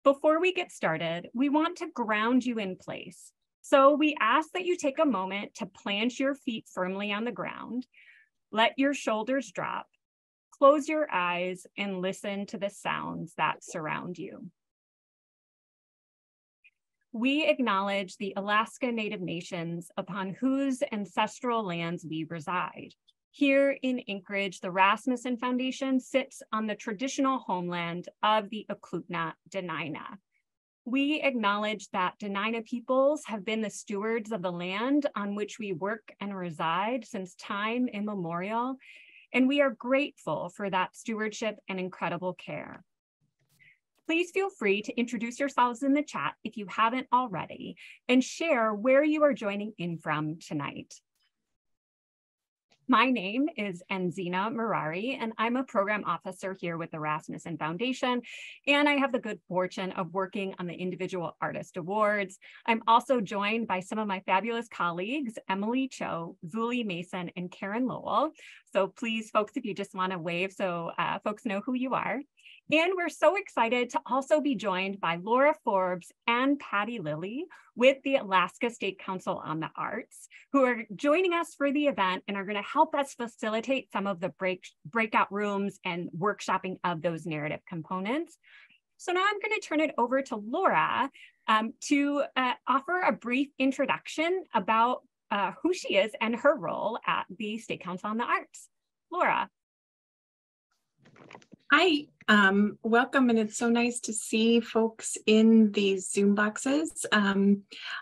Before we get started, we want to ground you in place. So we ask that you take a moment to plant your feet firmly on the ground, let your shoulders drop, close your eyes, and listen to the sounds that surround you. We acknowledge the Alaska Native Nations upon whose ancestral lands we reside. Here in Anchorage, the Rasmussen Foundation sits on the traditional homeland of the Eklutna Dena'ina. We acknowledge that Dena'ina peoples have been the stewards of the land on which we work and reside since time immemorial, and we are grateful for that stewardship and incredible care. Please feel free to introduce yourselves in the chat if you haven't already, and share where you are joining in from tonight. My name is Enzina Murari, and I'm a program officer here with the Rasmussen Foundation, and I have the good fortune of working on the Individual Artist Awards. I'm also joined by some of my fabulous colleagues, Emily Cho, Zuli Mason, and Karen Lowell. So please, folks, if you just want to wave so folks know who you are. And we're so excited to also be joined by Laura Forbes and Patty Lilly with the Alaska State Council on the Arts, who are joining us for the event and are going to help us facilitate some of the breakout rooms and workshopping of those narrative components. So now I'm going to turn it over to Laura to offer a brief introduction about who she is and her role at the State Council on the Arts. Laura. Hi, welcome, and it's so nice to see folks in these Zoom boxes. I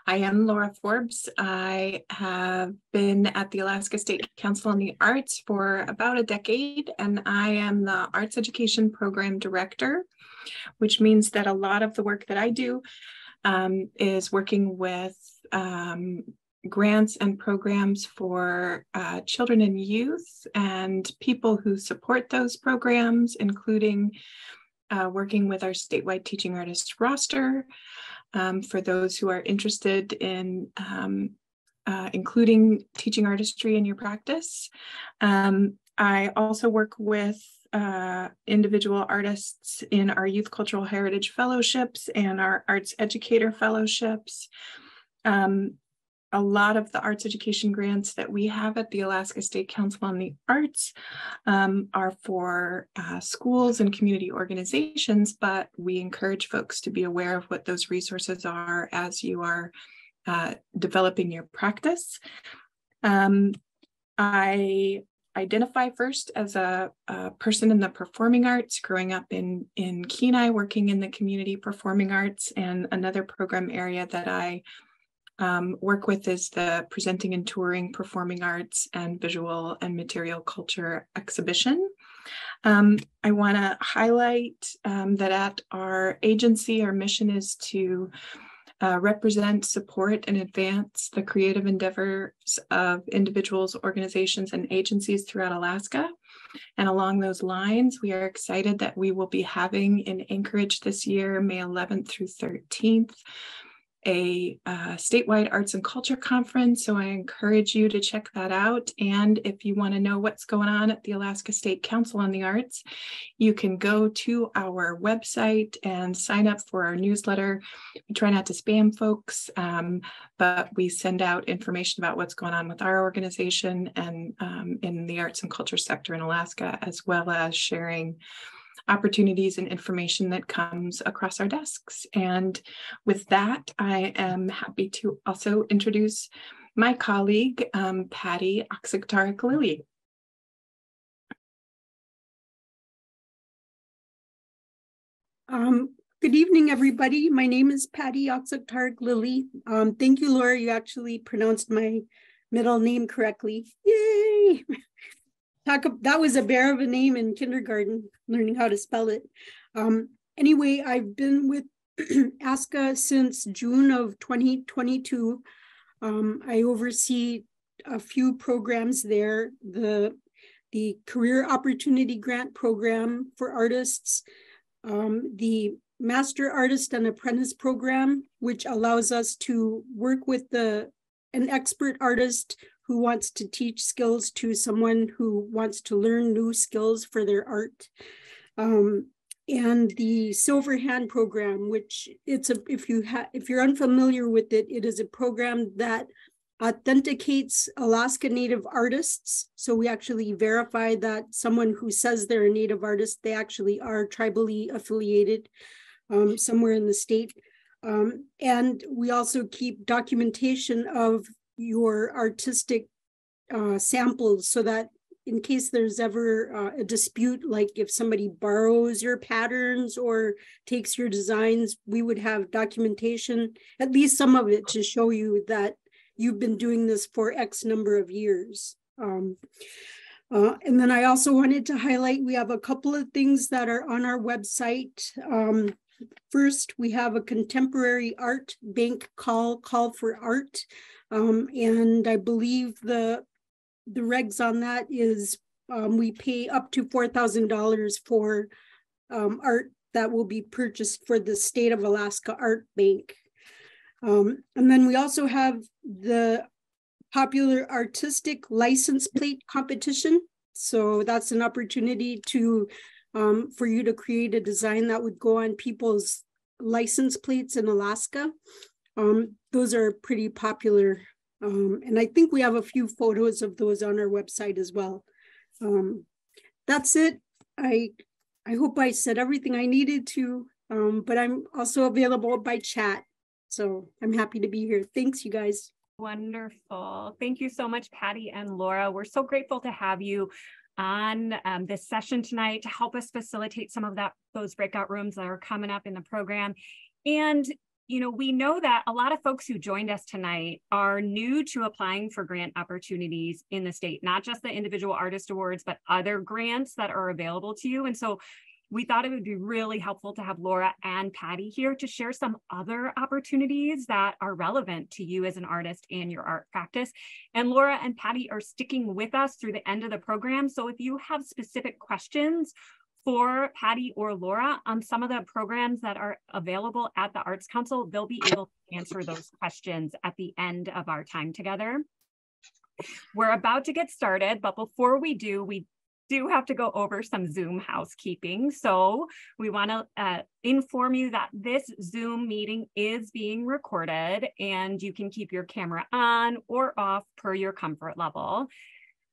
am Laura Forbes. I have been at the Alaska State Council on the Arts for about a decade, and I am the Arts Education Program Director, which means that a lot of the work that I do is working with grants and programs for children and youth and people who support those programs, including working with our statewide teaching artist roster for those who are interested in including teaching artistry in your practice. I also work with individual artists in our Youth Cultural Heritage Fellowships and our Arts Educator Fellowships. A lot of the arts education grants that we have at the Alaska State Council on the Arts are for schools and community organizations, but we encourage folks to be aware of what those resources are as you are developing your practice. I identify first as a person in the performing arts, growing up in Kenai, working in the community performing arts, and another program area that I work with is the presenting and touring performing arts and visual and material culture exhibition. I want to highlight that at our agency, our mission is to represent, support, and advance the creative endeavors of individuals, organizations, and agencies throughout Alaska. And along those lines, we are excited that we will be having in Anchorage this year, May 11th through 13th, a statewide arts and culture conference. So I encourage you to check that out. And if you want to know what's going on at the Alaska State Council on the Arts, you can go to our website and sign up for our newsletter. We try not to spam folks, but we send out information about what's going on with our organization and in the arts and culture sector in Alaska, as well as sharing opportunities and information that comes across our desks. And with that, I am happy to also introduce my colleague, Patty Oxigtarik-Lilly. Good evening, everybody. My name is Patty Oxigtarik-Lilly. Thank you, Laura. You actually pronounced my middle name correctly. Yay! That was a bear of a name in kindergarten, learning how to spell it. Anyway, I've been with ASCA since June of 2022. I oversee a few programs there, the Career Opportunity Grant Program for artists, the Master Artist and Apprentice Program, which allows us to work with an expert artist who wants to teach skills to someone who wants to learn new skills for their art. and the Silver Hand program, which if you're unfamiliar with it, it is a program that authenticates Alaska Native artists. So we actually verify that someone who says they're a Native artist, they actually are tribally affiliated somewhere in the state. And we also keep documentation of your artistic samples so that in case there's ever a dispute, like if somebody borrows your patterns or takes your designs, we would have documentation, at least some of it, to show you that you've been doing this for X number of years. And then I also wanted to highlight, we have a couple of things that are on our website. First, we have a contemporary art bank call for art. And I believe the regs on that is we pay up to $4,000 for art that will be purchased for the State of Alaska Art Bank. And then we also have the popular artistic license plate competition. So that's an opportunity to for you to create a design that would go on people's license plates in Alaska. Those are pretty popular. And I think we have a few photos of those on our website as well. That's it. I hope I said everything I needed to, but I'm also available by chat. So I'm happy to be here. Thanks, you guys. Wonderful. Thank you so much, Patty and Laura. We're so grateful to have you on this session tonight to help us facilitate some of those breakout rooms that are coming up in the program. And you know, we know that a lot of folks who joined us tonight are new to applying for grant opportunities in the state, not just the individual artist awards, but other grants that are available to you. And so we thought it would be really helpful to have Laura and Patty here to share some other opportunities that are relevant to you as an artist and your art practice. And Laura and Patty are sticking with us through the end of the program. So if you have specific questions for Patty or Laura on some of the programs that are available at the Arts Council, they'll be able to answer those questions at the end of our time together. We're about to get started, but before we do have to go over some Zoom housekeeping. So we want to inform you that this Zoom meeting is being recorded and you can keep your camera on or off per your comfort level.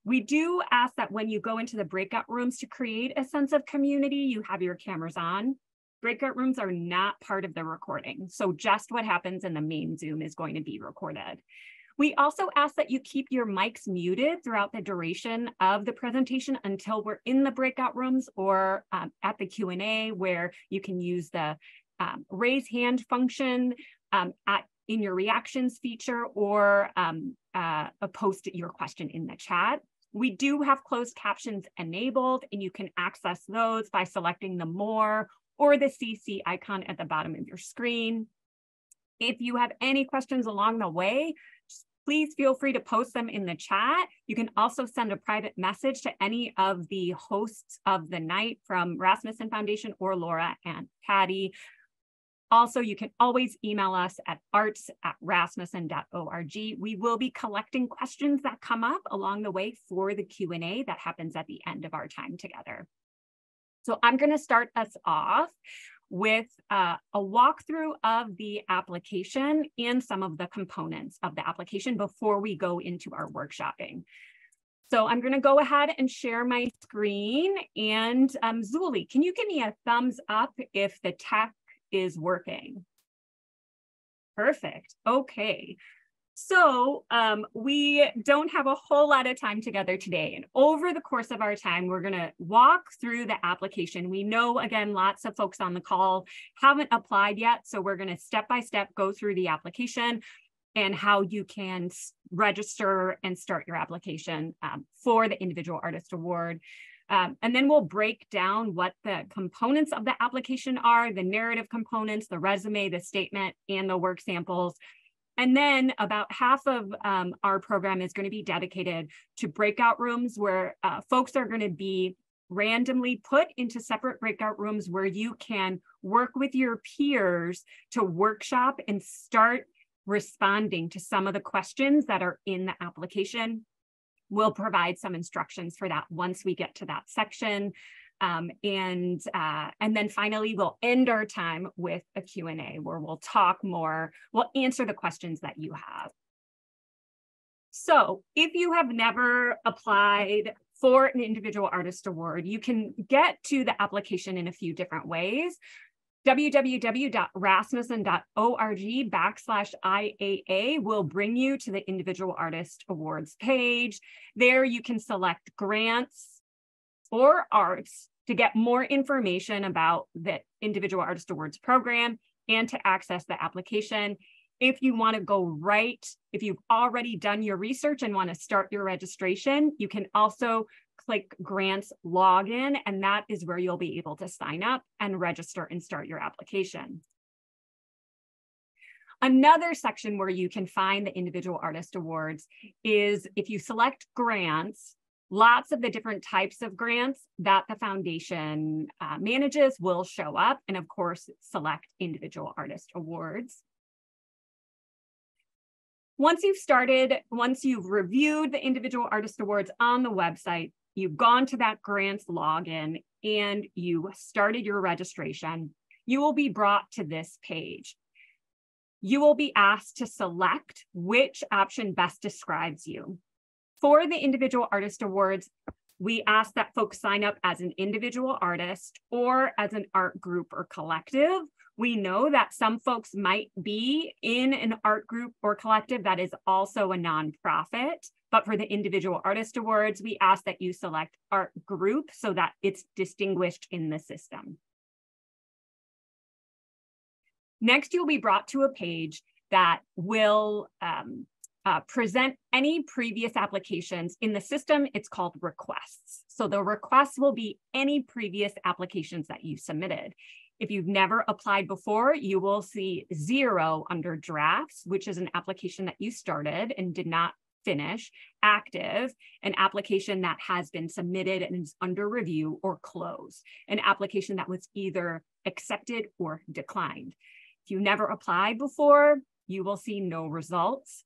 We do ask that when you go into the breakout rooms to create a sense of community, you have your cameras on. Breakout rooms are not part of the recording. So just what happens in the main Zoom is going to be recorded. We also ask that you keep your mics muted throughout the duration of the presentation until we're in the breakout rooms or at the Q&A, where you can use the raise hand function in your reactions feature or post your question in the chat. We do have closed captions enabled, and you can access those by selecting the more or the CC icon at the bottom of your screen. If you have any questions along the way, please feel free to post them in the chat. You can also send a private message to any of the hosts of the night from Rasmussen Foundation or Laura and Patty. Also, you can always email us at arts@rasmussen.org. We will be collecting questions that come up along the way for the Q&A that happens at the end of our time together. So I'm going to start us off with a walkthrough of the application and some of the components of the application before we go into our workshopping. So I'm going to go ahead and share my screen. And Zuli, can you give me a thumbs up if the tech is working? Perfect. Okay. So we don't have a whole lot of time together today. And over the course of our time, we're going to walk through the application. We know, again, lots of folks on the call haven't applied yet. So we're going to step by step go through the application and how you can register and start your application for the Individual Artist Award. And then we'll break down what the components of the application are, the narrative components, the resume, the statement, and the work samples. And then about half of our program is going to be dedicated to breakout rooms where folks are going to be randomly put into separate breakout rooms where you can work with your peers to workshop and start responding to some of the questions that are in the application. We'll provide some instructions for that once we get to that section. And then finally, we'll end our time with a Q&A where we'll talk more, we'll answer the questions that you have. So if you have never applied for an individual artist award, you can get to the application in a few different ways. www.rasmussen.org/IAA will bring you to the Individual Artist Awards page. There you can select grants or arts to get more information about the Individual Artist Awards program and to access the application. If you want to go right, if you've already done your research and want to start your registration, you can also click Grants Login, and that is where you'll be able to sign up and register and start your application. Another section where you can find the Individual Artist Awards is if you select grants, lots of the different types of grants that the foundation manages will show up, and of course, select Individual Artist Awards. Once you've reviewed the Individual Artist Awards on the website, you've gone to that grants login and you started your registration, you will be brought to this page. You will be asked to select which option best describes you. For the Individual Artist Awards, we ask that folks sign up as an individual artist or as an art group or collective. We know that some folks might be in an art group or collective that is also a nonprofit, but for the Individual Artist Awards, we ask that you select art group so that it's distinguished in the system. Next, you'll be brought to a page that will present any previous applications. In the system, it's called requests. So the requests will be any previous applications that you submitted. If you've never applied before, you will see 0 under drafts, which is an application that you started and did not finish. Active, an application that has been submitted and is under review, or closed, an application that was either accepted or declined. If you never applied before, you will see no results,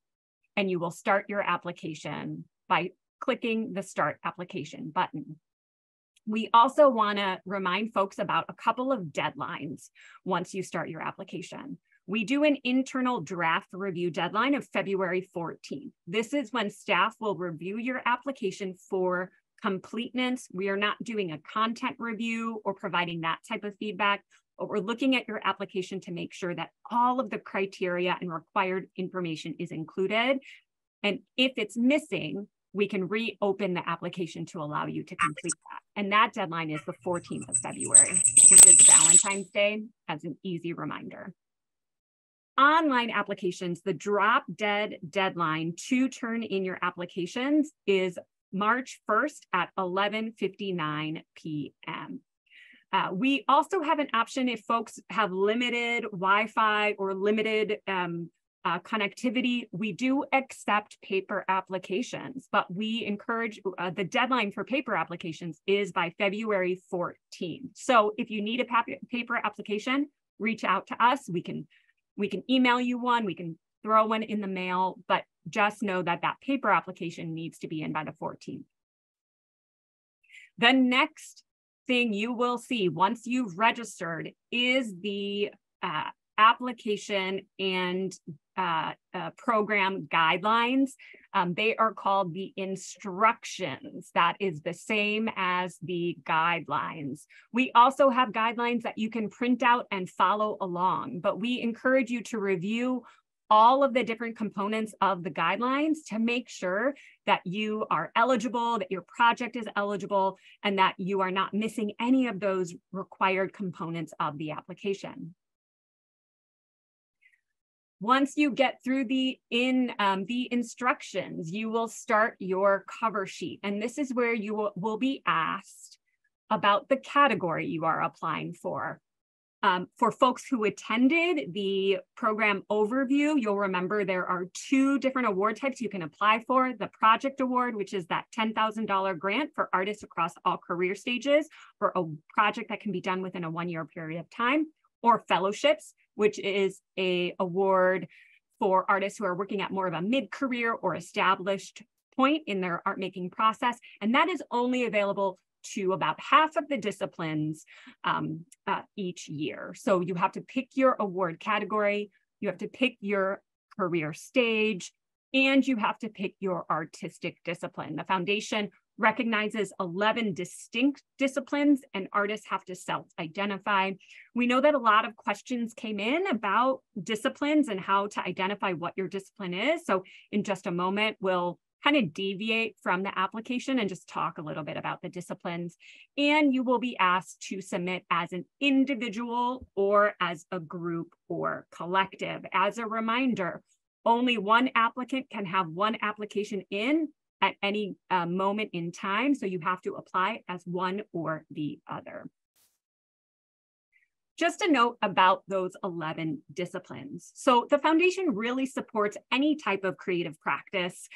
and you will start your application by clicking the Start Application button. We also want to remind folks about a couple of deadlines once you start your application. We do an internal draft review deadline of February 14th. This is when staff will review your application for completeness. We are not doing a content review or providing that type of feedback, but we're looking at your application to make sure that all of the criteria and required information is included. And if it's missing, we can reopen the application to allow you to complete that. And that deadline is the 14th of February, which is Valentine's Day, as an easy reminder. Online applications, the drop dead deadline to turn in your applications is March 1st at 11:59 p.m. We also have an option if folks have limited Wi-Fi or limited connectivity. We do accept paper applications, but we encourage the deadline for paper applications is by February 14th. So if you need a paper application, reach out to us. We can email you one, we can throw one in the mail, but just know that that paper application needs to be in by the 14th. The next thing you will see once you've registered is the application and program guidelines. They are called the instructions. That is the same as the guidelines. We also have guidelines that you can print out and follow along, but we encourage you to review all of the different components of the guidelines to make sure that you are eligible, that your project is eligible, and that you are not missing any of those required components of the application. Once you get through the instructions, you will start your cover sheet. And this is where you will be asked about the category you are applying for. For folks who attended the program overview, you'll remember there are 2 different award types you can apply for. The project award, which is that $10,000 grant for artists across all career stages for a project that can be done within a 1-year period of time, or fellowships, which is an award for artists who are working at more of a mid-career or established point in their art making process. And that is only available to about half of the disciplines each year. So you have to pick your award category, you have to pick your career stage, and you have to pick your artistic discipline. The foundation recognizes 11 distinct disciplines, and artists have to self-identify. We know that a lot of questions came in about disciplines and how to identify what your discipline is. So in just a moment, we'll kind of deviate from the application and just talk a little bit about the disciplines. And you will be asked to submit as an individual or as a group or collective. As a reminder, only one applicant can have one application in at any moment in time. So you have to apply as one or the other. Just a note about those 11 disciplines. So the foundation really supports any type of creative practice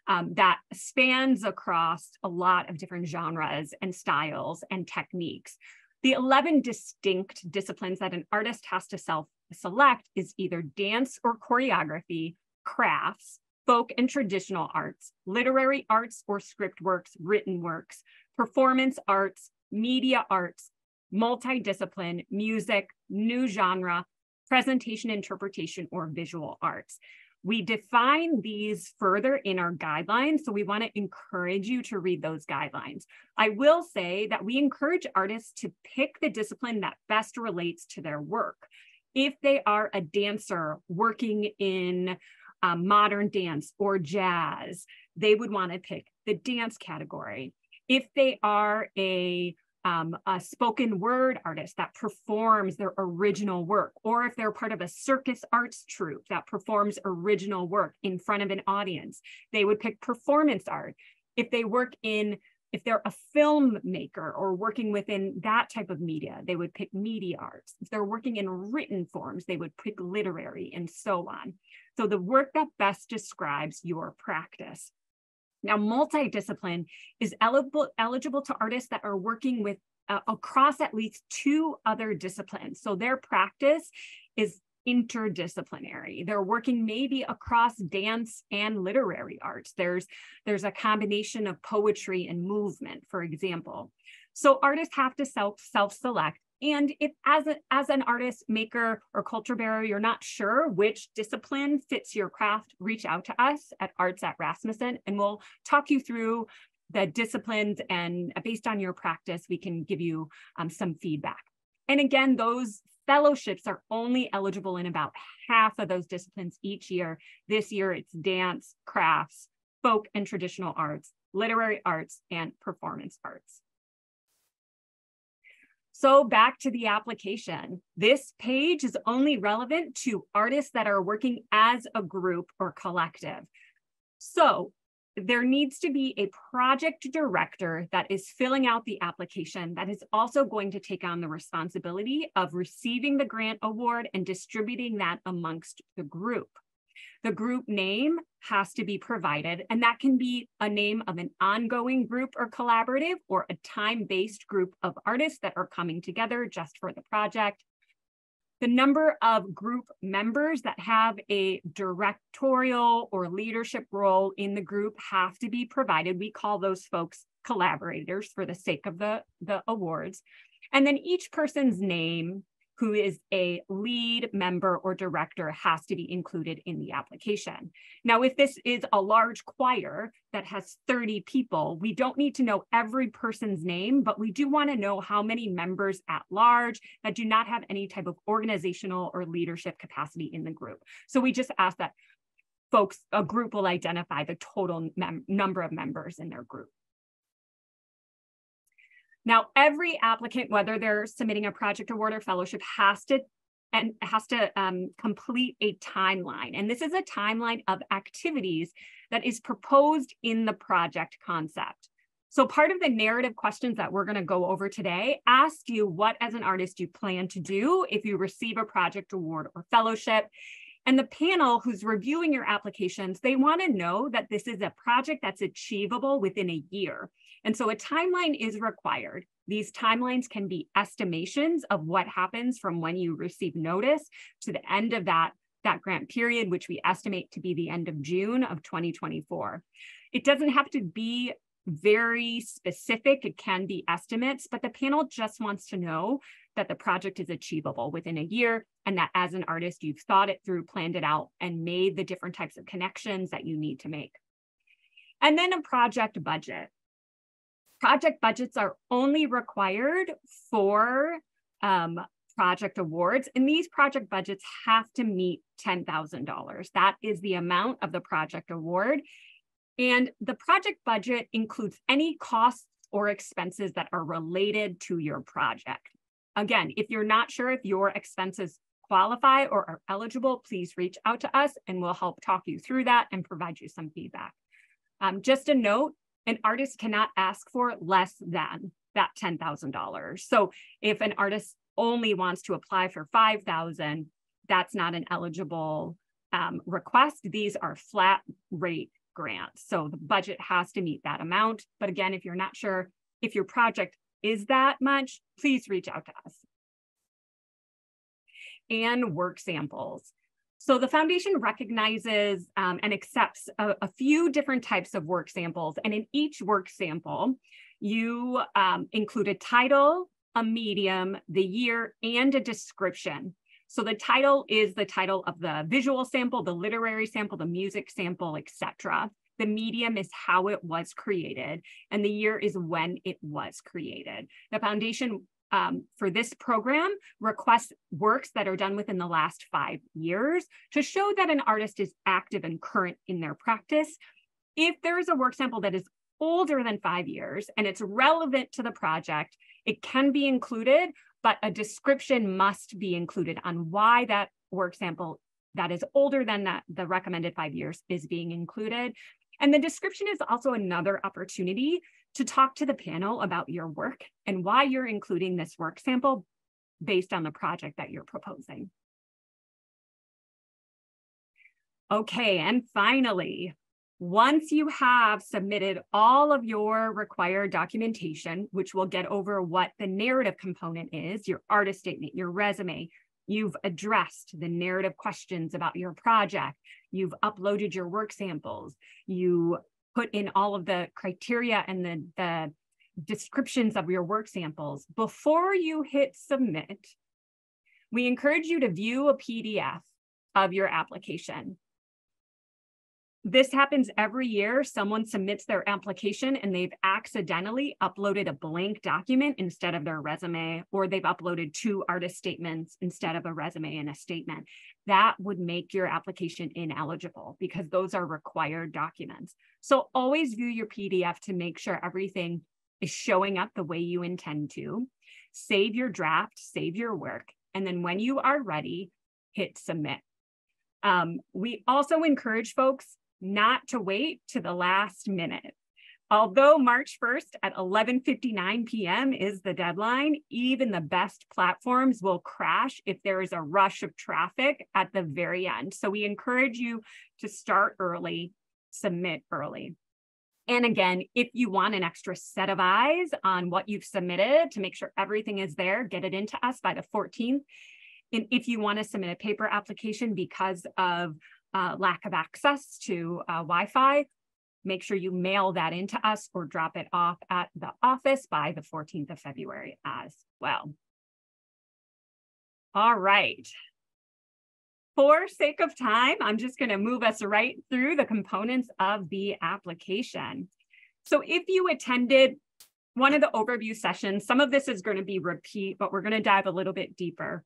that spans across a lot of different genres and styles and techniques. The 11 distinct disciplines that an artist has to self-select is either dance or choreography, crafts, folk and traditional arts, literary arts or script works, written works, performance arts, media arts, multidiscipline, music, new genre, presentation, interpretation, or visual arts. We define these further in our guidelines, so we want to encourage you to read those guidelines. I will say that we encourage artists to pick the discipline that best relates to their work. If they are a dancer working in modern dance or jazz, they would want to pick the dance category. If they are a spoken word artist that performs their original work, or if they're part of a circus arts troupe that performs original work in front of an audience, they would pick performance art. If they're a filmmaker or working within that type of media, they would pick media arts. If they're working in written forms, they would pick literary, and so on. So the work that best describes your practice. Now, multidiscipline is eligible to artists that are working with across at least 2 other disciplines. So their practice is interdisciplinary. They're working maybe across dance and literary arts. There's a combination of poetry and movement, for example. So artists have to self-select. And if as an artist, maker, or culture bearer, you're not sure which discipline fits your craft, reach out to us at Arts@Rasmussen, and we'll talk you through the disciplines, and based on your practice, we can give you some feedback. And again, those fellowships are only eligible in about half of those disciplines each year. This year, it's dance, crafts, folk and traditional arts, literary arts, and performance arts. So back to the application. This page is only relevant to artists that are working as a group or collective. So there needs to be a project director that is filling out the application that is also going to take on the responsibility of receiving the grant award and distributing that amongst the group. The group name has to be provided, and that can be a name of an ongoing group or collaborative, or a time-based group of artists that are coming together just for the project. The number of group members that have a directorial or leadership role in the group have to be provided. We call those folks collaborators for the sake of the awards. And then each person's name, who is a lead member or director, has to be included in the application. Now, if this is a large choir that has 30 people, we don't need to know every person's name, but we do want to know how many members at large that do not have any type of organizational or leadership capacity in the group. So we just ask that a group will identify the total number of members in their group. Now, every applicant, whether they're submitting a project award or fellowship, has to complete a timeline. And this is a timeline of activities that is proposed in the project concept. So part of the narrative questions that we're going to go over today ask you what, as an artist, you plan to do if you receive a project award or fellowship. And the panel who's reviewing your applications, they want to know that this is a project that's achievable within a year. And so a timeline is required. These timelines can be estimations of what happens from when you receive notice to the end of that grant period, which we estimate to be the end of June of 2024. It doesn't have to be very specific. It can be estimates, but the panel just wants to know that the project is achievable within a year, and that as an artist, you've thought it through, planned it out, and made the different types of connections that you need to make. And then a project budget. Project budgets are only required for project awards, and these project budgets have to meet $10,000. That is the amount of the project award. And the project budget includes any costs or expenses that are related to your project. Again, if you're not sure if your expenses qualify or are eligible, please reach out to us and we'll help talk you through that and provide you some feedback. Just a note, an artist cannot ask for less than that $10,000. So if an artist only wants to apply for $5,000, that's not an eligible request. These are flat rate grants. So the budget has to meet that amount. But again, if you're not sure if your project is that much, please reach out to us. And work samples. So the foundation recognizes and accepts a few different types of work samples. And in each work sample, you include a title, a medium, the year, and a description. So the title is the title of the visual sample, the literary sample, the music sample, etc. The medium is how it was created, and the year is when it was created. The foundation for this program requests works that are done within the last 5 years to show that an artist is active and current in their practice. If there is a work sample that is older than 5 years and it's relevant to the project, it can be included, but a description must be included on why that work sample that is older than the recommended 5 years is being included. And the description is also another opportunity to talk to the panel about your work and why you're including this work sample based on the project that you're proposing. Okay, and finally, once you have submitted all of your required documentation, which we'll get over what the narrative component is, your artist statement, your resume, you've addressed the narrative questions about your project, you've uploaded your work samples, you put in all of the criteria and the descriptions of your work samples. Before you hit submit, we encourage you to view a PDF of your application. This happens every year. Someone submits their application and they've accidentally uploaded a blank document instead of their resume, or they've uploaded 2 artist statements instead of a resume and a statement. That would make your application ineligible because those are required documents. So always view your PDF to make sure everything is showing up the way you intend to. Save your draft, save your work, and then when you are ready, hit submit. We also encourage folks not to wait to the last minute. Although March 1st at 11:59 p.m. is the deadline, even the best platforms will crash if there is a rush of traffic at the very end. So we encourage you to start early, submit early. And again, if you want an extra set of eyes on what you've submitted to make sure everything is there, get it into us by the 14th. And if you want to submit a paper application because of lack of access to Wi-Fi, make sure you mail that into us or drop it off at the office by the 14th of February as well. All right. For sake of time, I'm just going to move us right through the components of the application. So if you attended one of the overview sessions, some of this is going to be repeat, but we're going to dive a little bit deeper.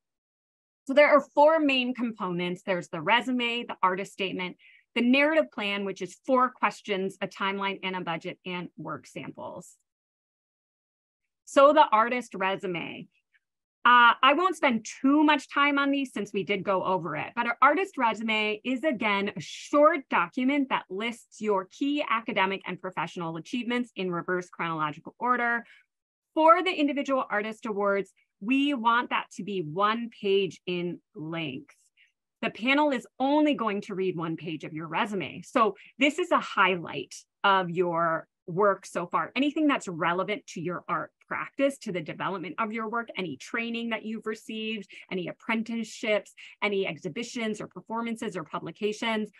So there are 4 main components. There's the resume, the artist statement, the narrative plan, which is 4 questions, a timeline and a budget, and work samples. So the artist resume. I won't spend too much time on these since we did go over it, but our artist resume is again a short document that lists your key academic and professional achievements in reverse chronological order. For the individual artist awards, we want that to be 1 page in length. The panel is only going to read 1 page of your resume. So this is a highlight of your work so far. Anything that's relevant to your art practice, to the development of your work, any training that you've received, any apprenticeships, any exhibitions or performances or publications,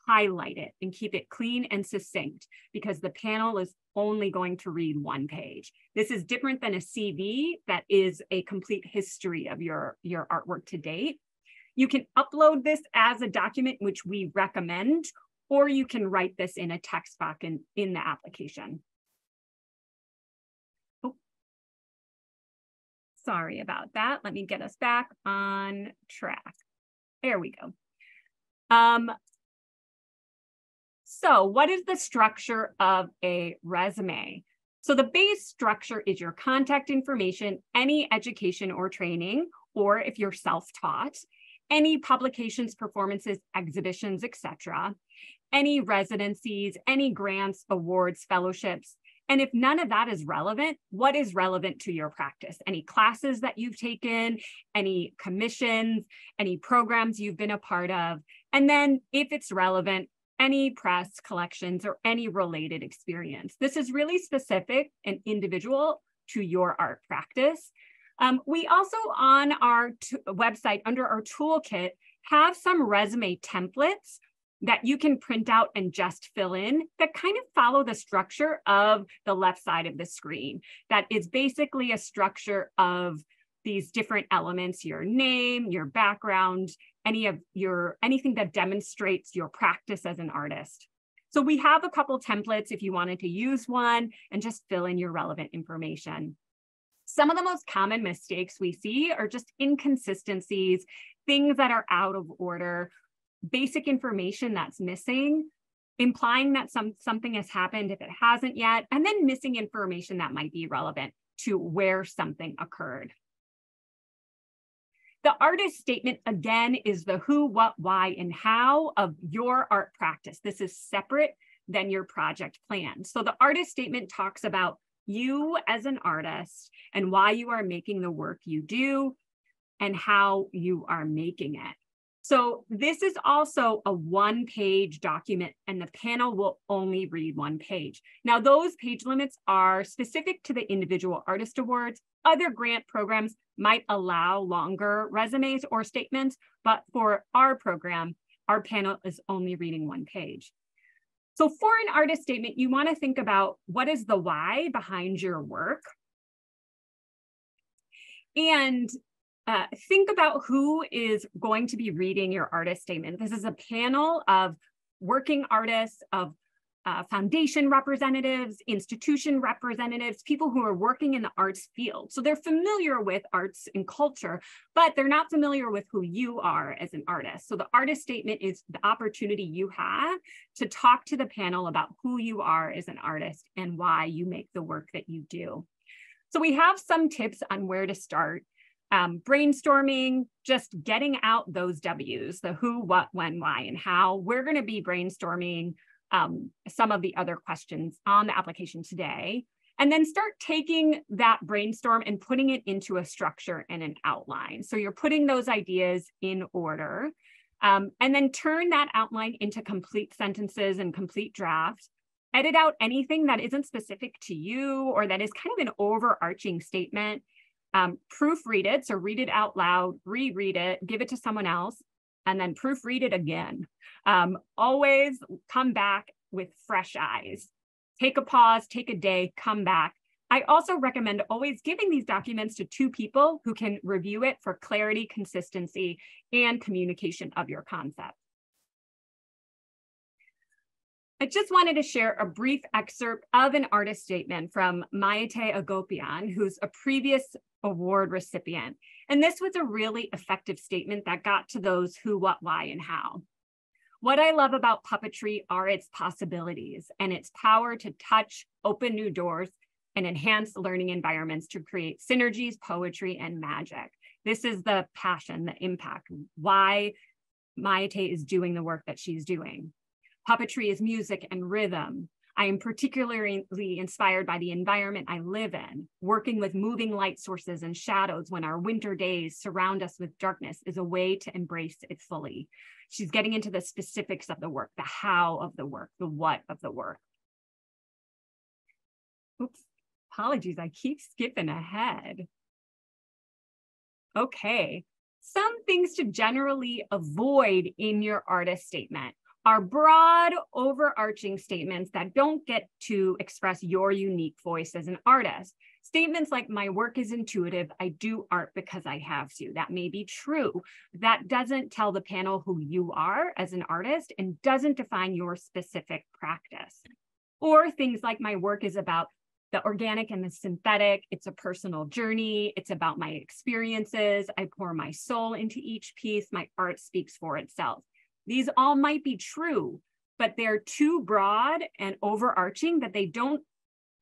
highlight it and keep it clean and succinct, because the panel is only going to read one page. This is different than a CV that is a complete history of your artwork to date. You can upload this as a document, which we recommend, or you can write this in a text box in the application. Oh, sorry about that. Let me get us back on track. There we go. So what is the structure of a resume? So the base structure is your contact information, any education or training, or if you're self-taught, any publications, performances, exhibitions, etc., any residencies, any grants, awards, fellowships. And if none of that is relevant, what is relevant to your practice? Any classes that you've taken, any commissions, any programs you've been a part of, and then if it's relevant, any press collections or any related experience. This is really specific and individual to your art practice. We also on our website under our toolkit have some resume templates that you can print out and just fill in that kind of follow the structure of the left side of the screen. That is basically a structure of these different elements: your name, your background, anything that demonstrates your practice as an artist. So we have a couple templates if you wanted to use one and just fill in your relevant information. Some of the most common mistakes we see are just inconsistencies, things that are out of order, basic information that's missing, implying that something has happened if it hasn't yet, and then missing information that might be relevant to where something occurred. The artist statement, again, is the who, what, why, and how of your art practice. This is separate than your project plan. So the artist statement talks about you as an artist and why you are making the work you do and how you are making it. So this is also a one-page document, and the panel will only read one page. Now, those page limits are specific to the individual artist awards. Other grant programs might allow longer resumes or statements, but for our program, our panel is only reading one page. So for an artist statement, you want to think about what is the why behind your work, and think about who is going to be reading your artist statement. This is a panel of working artists, of foundation representatives, institution representatives, people who are working in the arts field. So they're familiar with arts and culture, but they're not familiar with who you are as an artist. So the artist statement is the opportunity you have to talk to the panel about who you are as an artist and why you make the work that you do. So we have some tips on where to start. Brainstorming, just getting out those W's, the who, what, when, why, and how. We're going to be brainstorming some of the other questions on the application today, and then start taking that brainstorm and putting it into a structure and an outline. So you're putting those ideas in order, and then turn that outline into complete sentences and complete drafts. Edit out anything that isn't specific to you or that is kind of an overarching statement. Proofread it, so read it out loud, reread it, give it to someone else, and then proofread it again. Always come back with fresh eyes. Take a pause, take a day, come back. I also recommend always giving these documents to two people who can review it for clarity, consistency, and communication of your concept. I just wanted to share a brief excerpt of an artist statement from Mayate Agopian, who's a previous award recipient. And this was a really effective statement that got to those who, what, why, and how. What I love about puppetry are its possibilities and its power to touch, open new doors, and enhance learning environments to create synergies, poetry, and magic. This is the passion, the impact, why Mayate is doing the work that she's doing. Puppetry is music and rhythm. I am particularly inspired by the environment I live in. Working with moving light sources and shadows when our winter days surround us with darkness is a way to embrace it fully. She's getting into the specifics of the work, the how of the work, the what of the work. Oops, apologies, I keep skipping ahead. Okay, some things to generally avoid in your artist statement. are broad, overarching statements that don't get to express your unique voice as an artist. Statements like, my work is intuitive, I do art because I have to. That may be true. That doesn't tell the panel who you are as an artist and doesn't define your specific practice. Or things like, my work is about the organic and the synthetic, it's a personal journey, it's about my experiences, I pour my soul into each piece, my art speaks for itself. These all might be true, but they're too broad and overarching that they don't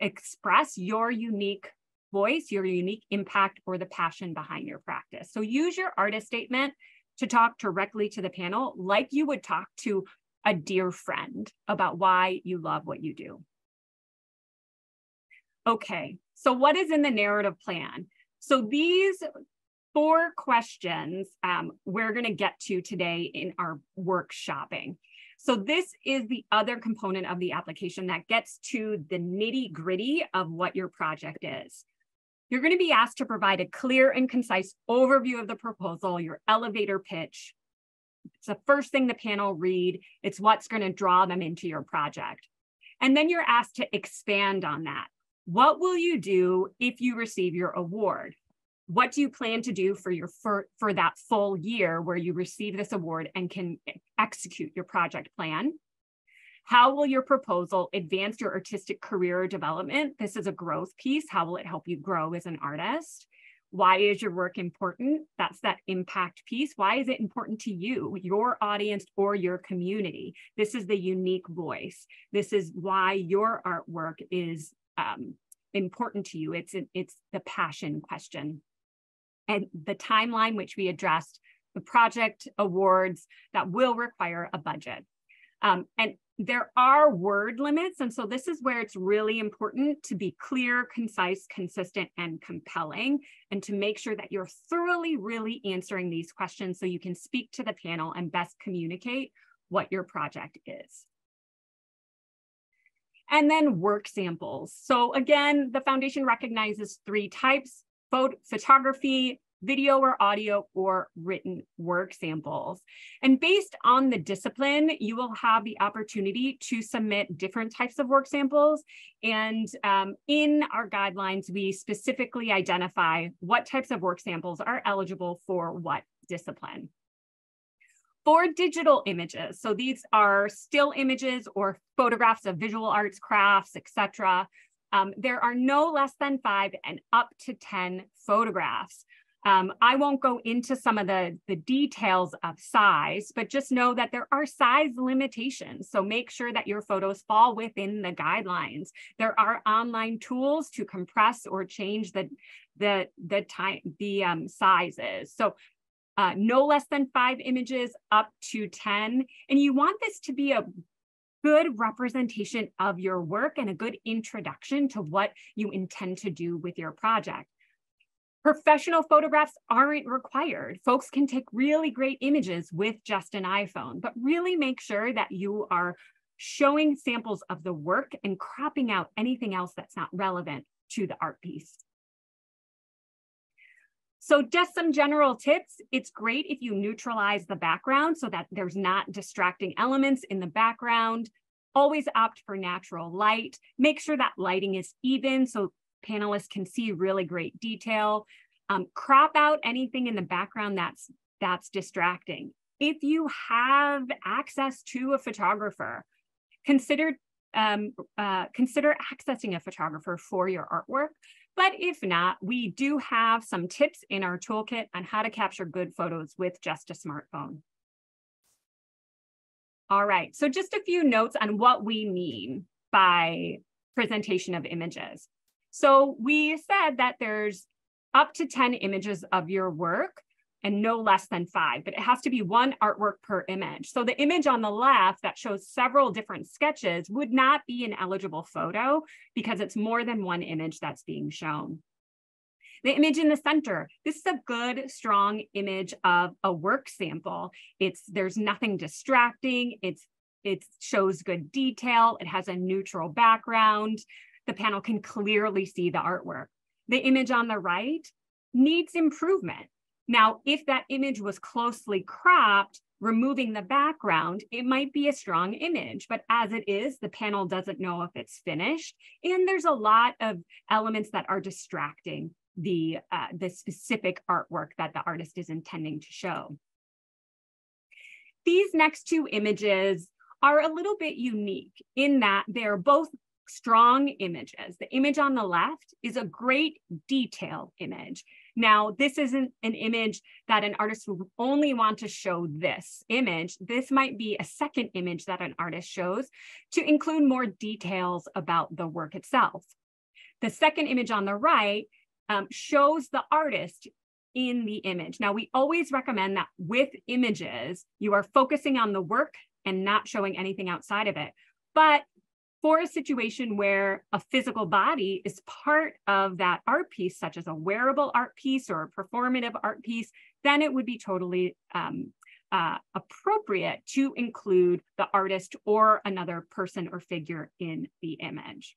express your unique voice, your unique impact, or the passion behind your practice. So use your artist statement to talk directly to the panel like you would talk to a dear friend about why you love what you do. Okay, so what is in the narrative plan? So these 4 questions we're going to get to today in our workshopping. So this is the other component of the application that gets to the nitty-gritty of what your project is. You're going to be asked to provide a clear and concise overview of the proposal, your elevator pitch. It's the first thing the panel read. It's what's going to draw them into your project. And then you're asked to expand on that. What will you do if you receive your award? What do you plan to do for that full year where you receive this award and can execute your project plan? How will your proposal advance your artistic career development? This is a growth piece. How will it help you grow as an artist? Why is your work important? That's that impact piece. Why is it important to you, your audience, or your community? This is the unique voice. This is why your artwork is important to you. It's the passion question. And the timeline, which we addressed, the project awards that will require a budget. And there are word limits. And so this is where it's really important to be clear, concise, consistent, and compelling, and to make sure that you're thoroughly really answering these questions so you can speak to the panel and best communicate what your project is. And then work samples. So again, the foundation recognizes 3 types: photography, video or audio, or written work samples. And based on the discipline, you will have the opportunity to submit different types of work samples. And in our guidelines, we specifically identify what types of work samples are eligible for what discipline. For digital images, so these are still images or photographs of visual arts, crafts, etc. There are no less than 5 and up to 10 photographs. I won't go into some of the details of size, but just know that there are size limitations. So make sure that your photos fall within the guidelines. There are online tools to compress or change the sizes. So no less than 5 images, up to 10. And you want this to be a good representation of your work and a good introduction to what you intend to do with your project. Professional photographs aren't required. Folks can take really great images with just an iPhone, but really make sure that you are showing samples of the work and cropping out anything else that's not relevant to the art piece. So just some general tips. It's great if you neutralize the background so that there's not distracting elements in the background. Always opt for natural light. Make sure that lighting is even so panelists can see really great detail. Crop out anything in the background that's distracting. If you have access to a photographer, consider accessing a photographer for your artwork. But if not, we do have some tips in our toolkit on how to capture good photos with just a smartphone. All right, so just a few notes on what we mean by presentation of images. So we said that there's up to 10 images of your work and no less than 5, but it has to be 1 artwork per image. So the image on the left that shows several different sketches would not be an eligible photo because it's more than 1 image that's being shown. The image in the center, this is a good, strong image of a work sample. There's nothing distracting. It shows good detail. It has a neutral background. The panel can clearly see the artwork. The image on the right needs improvement. Now, if that image was closely cropped, removing the background, it might be a strong image, but as it is, the panel doesn't know if it's finished. And there's a lot of elements that are distracting the specific artwork that the artist is intending to show. These next two images are a little bit unique in that they're both strong images. The image on the left is a great detail image. Now, this isn't an image that an artist would only want to show this image. This might be a second image that an artist shows to include more details about the work itself. The second image on the right shows the artist in the image. Now, we always recommend that with images, you are focusing on the work and not showing anything outside of it. But for a situation where a physical body is part of that art piece, such as a wearable art piece or a performative art piece, then it would be totally appropriate to include the artist or another person or figure in the image.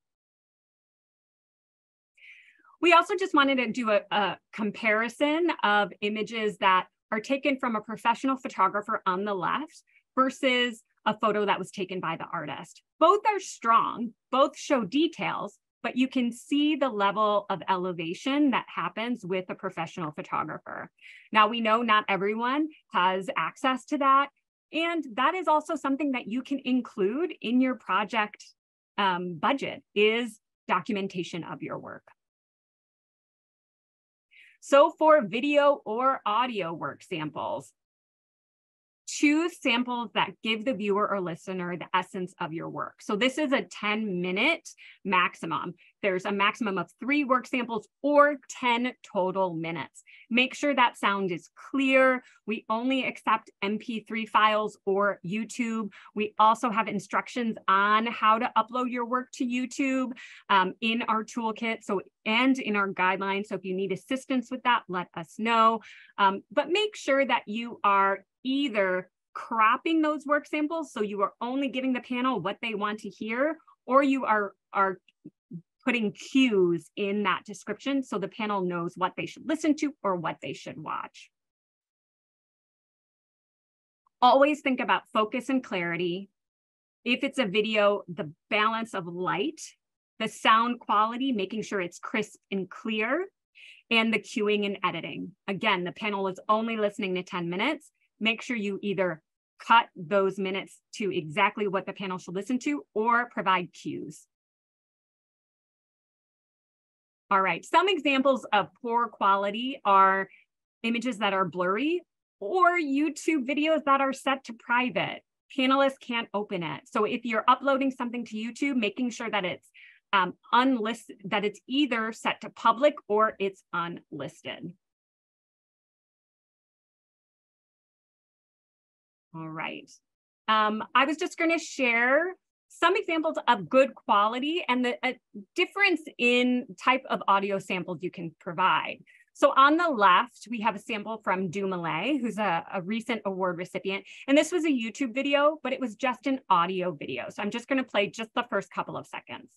We also just wanted to do a comparison of images that are taken from a professional photographer on the left versus a photo that was taken by the artist. Both are strong, both show details, but you can see the level of elevation that happens with a professional photographer. Now, we know not everyone has access to that, and that is also something that you can include in your project budget, is documentation of your work. So for video or audio work samples, choose samples that give the viewer or listener the essence of your work. So this is a 10-minute maximum. There's a maximum of 3 work samples or 10 total minutes. Make sure that sound is clear. We only accept MP3 files or YouTube. We also have instructions on how to upload your work to YouTube in our toolkit and in our guidelines. So if you need assistance with that, let us know. But make sure that you are either cropping those work samples, so you are only giving the panel what they want to hear, or you are putting cues in that description so the panel knows what they should listen to or what they should watch. Always think about focus and clarity. If it's a video, the balance of light, the sound quality, making sure it's crisp and clear, and the cueing and editing. Again, the panel is only listening to 10 minutes. Make sure you either cut those minutes to exactly what the panel should listen to or provide cues. All right, some examples of poor quality are images that are blurry or YouTube videos that are set to private. Panelists can't open it. So if you're uploading something to YouTube, making sure that it's unlisted, that it's either set to public or it's unlisted. All right. I was just going to share some examples of good quality and the difference in type of audio samples you can provide. So on the left, we have a sample from Dumoulin, who's a recent award recipient. And this was a YouTube video, but it was just an audio video. So I'm just going to play just the first couple of seconds.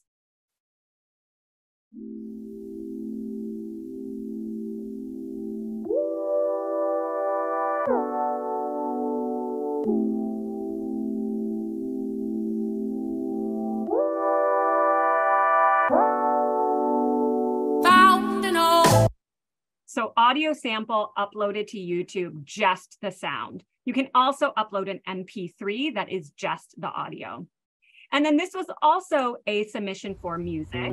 So audio sample uploaded to YouTube, just the sound. You can also upload an MP3 that is just the audio. And then this was also a submission for music.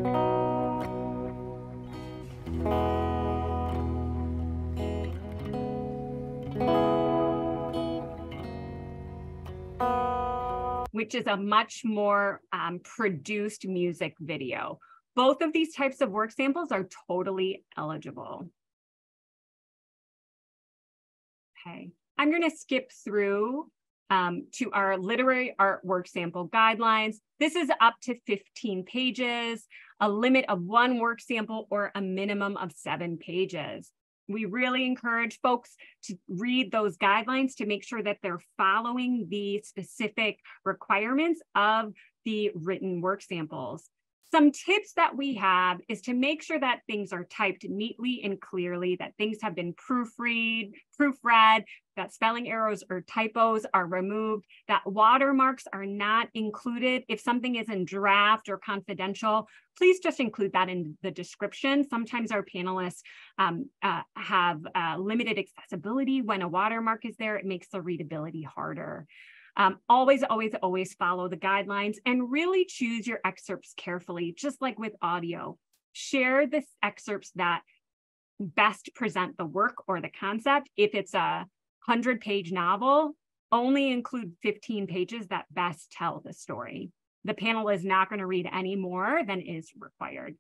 Which is a much more produced music video. Both of these types of work samples are totally eligible. Okay, I'm going to skip through to our literary art work sample guidelines. This is up to 15 pages, a limit of 1 work sample or a minimum of 7 pages. We really encourage folks to read those guidelines to make sure that they're following the specific requirements of the written work samples. Some tips that we have is to make sure that things are typed neatly and clearly, that things have been proofread, that spelling errors or typos are removed, that watermarks are not included. If something is in draft or confidential, please just include that in the description. Sometimes our panelists have limited accessibility when a watermark is there. It makes the readability harder. Always follow the guidelines and really choose your excerpts carefully, just like with audio. Share the excerpts that best present the work or the concept. If it's a 100-page novel, only include 15 pages that best tell the story. The panel is not going to read any more than is required.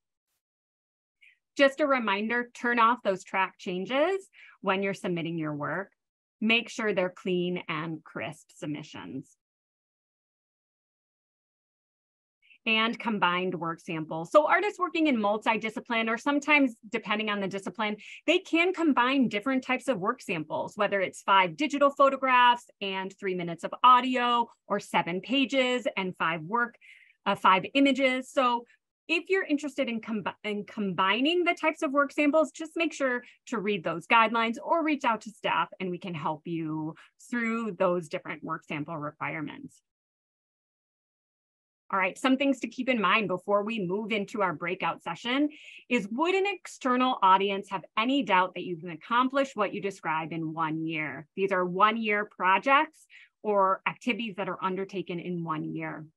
Just a reminder, turn off those track changes when you're submitting your work. Make sure they're clean and crisp submissions. And combined work samples. So artists working in multidiscipline, or sometimes depending on the discipline, they can combine different types of work samples, whether it's 5 digital photographs and 3 minutes of audio, or 7 pages and 5 images. So if you're interested in combining the types of work samples, just make sure to read those guidelines or reach out to staff and we can help you through those different work sample requirements. All right, some things to keep in mind before we move into our breakout session is, would an external audience have any doubt that you can accomplish what you describe in 1 year? These are 1-year projects or activities that are undertaken in 1 year.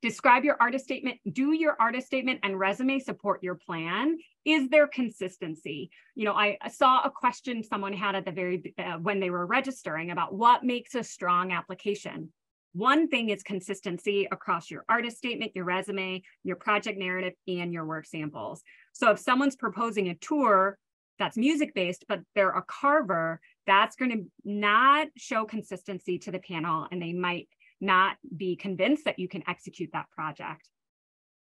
Describe your artist statement. Do your artist statement and resume support your plan? Is there consistency? You know, I saw a question someone had at the very, when they were registering about what makes a strong application. One thing is consistency across your artist statement, your resume, your project narrative, and your work samples. So if someone's proposing a tour that's music-based, but they're a carver, that's going to not show consistency to the panel, and they might not be convinced that you can execute that project.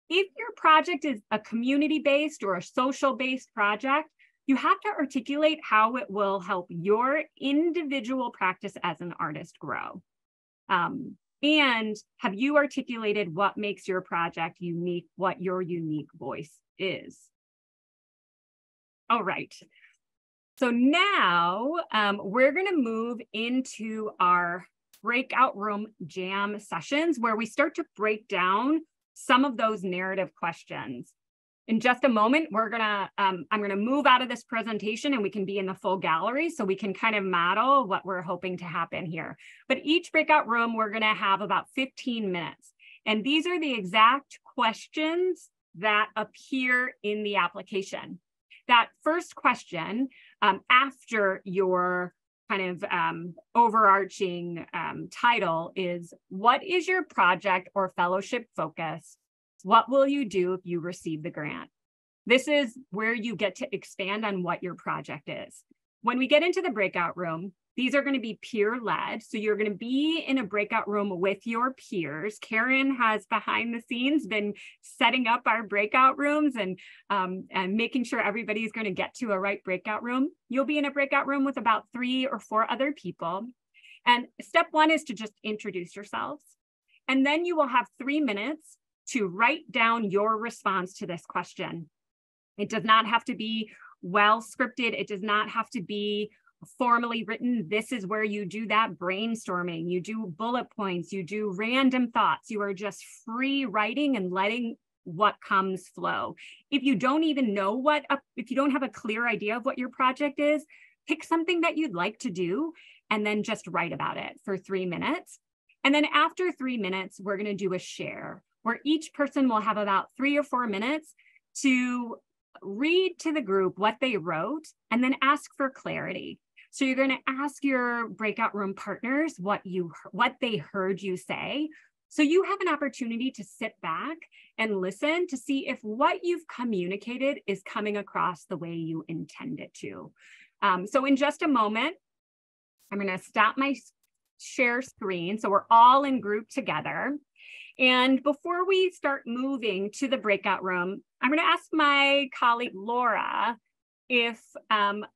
If your project is a community-based or a social-based project, you have to articulate how it will help your individual practice as an artist grow. And have you articulated what makes your project unique, what your unique voice is? All right. So now we're going to move into our breakout room jam sessions where we start to break down some of those narrative questions. In just a moment, I'm gonna move out of this presentation and we can be in the full gallery so we can kind of model what we're hoping to happen here. But each breakout room, we're gonna have about 15 minutes. And these are the exact questions that appear in the application. That first question, after your kind of overarching title is, what is your project or fellowship focus? What will you do if you receive the grant? This is where you get to expand on what your project is. When we get into the breakout room, these are going to be peer-led. So you're going to be in a breakout room with your peers. Karen has behind the scenes been setting up our breakout rooms and making sure everybody's going to get to a right breakout room. You'll be in a breakout room with about 3 or 4 other people. And step 1 is to just introduce yourselves. And then you will have 3 minutes to write down your response to this question. It does not have to be well scripted. It does not have to be formally written. This is where you do that brainstorming. You do bullet points. You do random thoughts. You are just free writing and letting what comes flow. If you don't even know if you don't have a clear idea of what your project is, pick something that you'd like to do and then just write about it for 3 minutes. And then after 3 minutes, we're going to do a share where each person will have about 3 or 4 minutes to read to the group what they wrote and then ask for clarity. So you're going to ask your breakout room partners what they heard you say. So you have an opportunity to sit back and listen to see if what you've communicated is coming across the way you intend it to. So in just a moment, I'm going to stop my share screen. So we're all in group together. And before we start moving to the breakout room, I'm going to ask my colleague, Laura, if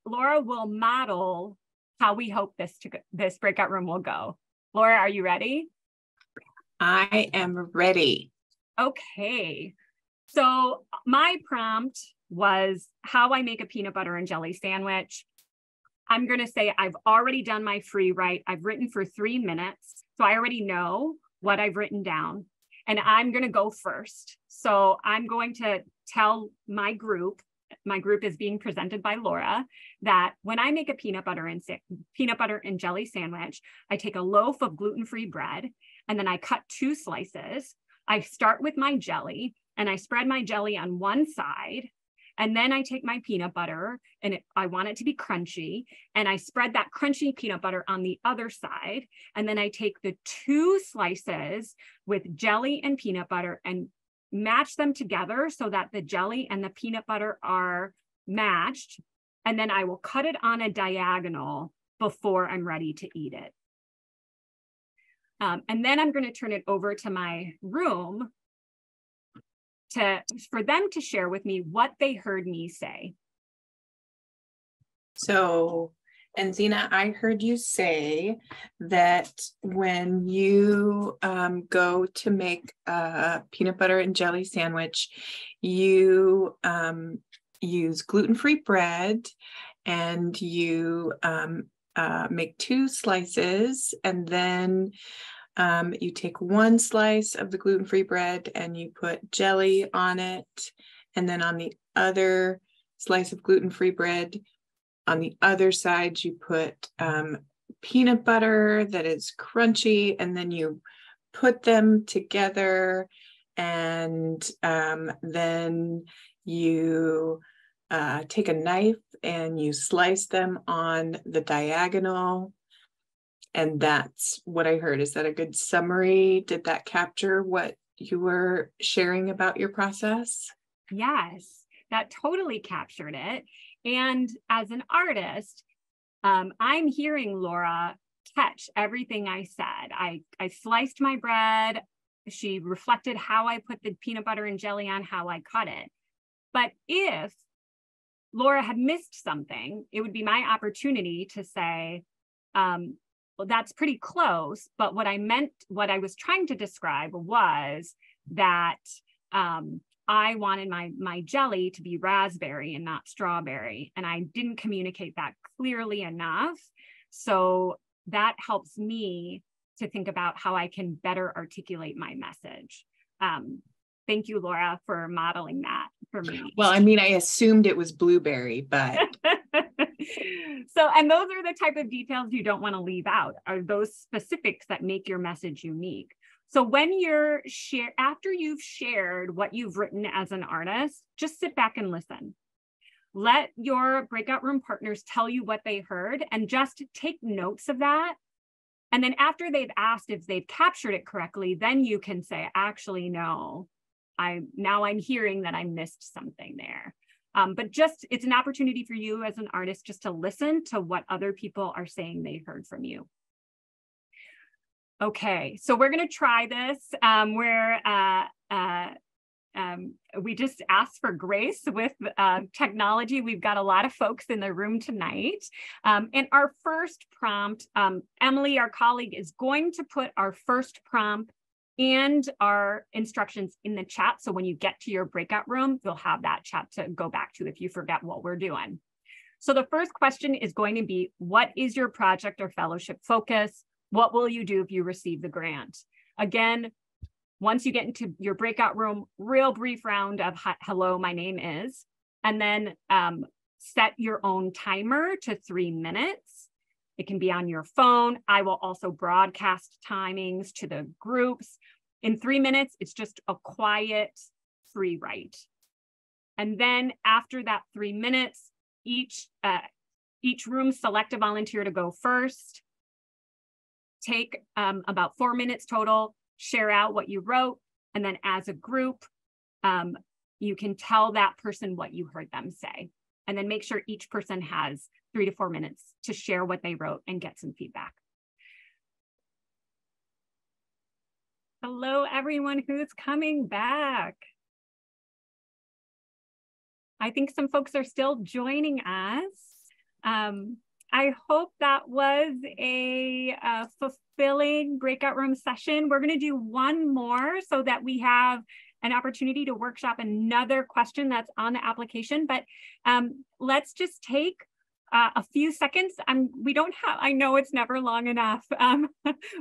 Laura will model how we hope this breakout room will go. Laura, are you ready? I am ready. Okay, so my prompt was how I make a peanut butter and jelly sandwich. I'm going to say I've already done my free write. I've written for 3 minutes, so I already know what I've written down, and I'm going to go first. So I'm going to tell my group is being presented by Laura, that when I make a peanut butter and jelly sandwich, I take a loaf of gluten-free bread, and then I cut 2 slices. I start with my jelly, and I spread my jelly on one side, and then I take my peanut butter, and I want it to be crunchy, and I spread that crunchy peanut butter on the other side, and then I take the 2 slices with jelly and peanut butter and match them together so that the jelly and the peanut butter are matched, and then I will cut it on a diagonal before I'm ready to eat it. And then I'm going to turn it over to my room for them to share with me what they heard me say. So, and Zena, I heard you say that when you go to make a peanut butter and jelly sandwich, you use gluten-free bread, and you make 2 slices, and then you take 1 slice of the gluten-free bread and you put jelly on it, and then on the other slice of gluten-free bread, on the other side, you put peanut butter that is crunchy, and then you put them together, and then you take a knife and you slice them on the diagonal. And that's what I heard. Is that a good summary? Did that capture what you were sharing about your process? Yes, that totally captured it. And as an artist, I'm hearing Laura catch everything I said. I sliced my bread. She reflected how I put the peanut butter and jelly on, how I cut it. But if Laura had missed something, it would be my opportunity to say, well, that's pretty close, but what I was trying to describe was that I wanted my jelly to be raspberry and not strawberry, and I didn't communicate that clearly enough. So that helps me to think about how I can better articulate my message. Thank you, Laura, for modeling that for me. Well, I mean, I assumed it was blueberry, but. So, and those are the type of details you don't want to leave out, are those specifics that make your message unique. So when after you've shared what you've written as an artist, just sit back and listen. Let your breakout room partners tell you what they heard, and just take notes of that. And then after they've asked if they've captured it correctly, then you can say, actually, no, I'm hearing that I missed something there. But it's an opportunity for you as an artist just to listen to what other people are saying they heard from you. Okay, so we're going to try this we just asked for grace with technology. We've got a lot of folks in the room tonight. And our first prompt, Emily, our colleague, is going to put our first prompt and our instructions in the chat. So when you get to your breakout room, you'll have that chat to go back to if you forget what we're doing. So the first question is going to be, what is your project or fellowship focus? What will you do if you receive the grant? Again, once you get into your breakout room, real brief round of hello, my name is, and then set your own timer to 3 minutes. It can be on your phone. I will also broadcast timings to the groups. In 3 minutes, it's just a quiet free write. And then after that 3 minutes, each room select a volunteer to go first. Take about 4 minutes total, share out what you wrote, and then as a group, you can tell that person what you heard them say. And then make sure each person has 3 to 4 minutes to share what they wrote and get some feedback. Hello, everyone who's coming back. I think some folks are still joining us. I hope that was a fulfilling breakout room session. We're going to do one more so that we have an opportunity to workshop another question that's on the application, but let's just take a few seconds. We don't have, I know it's never long enough.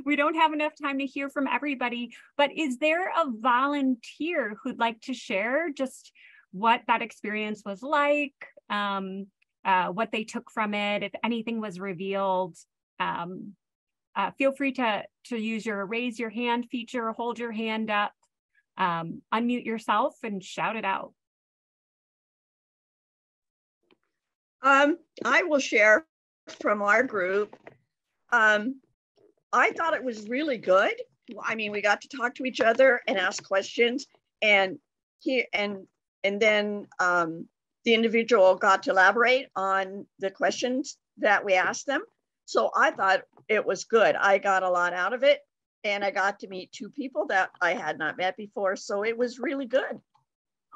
We don't have enough time to hear from everybody, but is there a volunteer who'd like to share just what that experience was like, what they took from it, if anything was revealed? Feel free to use your raise your hand feature, hold your hand up, unmute yourself and shout it out. I will share from our group. I thought it was really good. I mean, we got to talk to each other and ask questions, and then the individual got to elaborate on the questions that we asked them. So I thought it was good. I got a lot out of it, and I got to meet 2 people that I had not met before. So it was really good.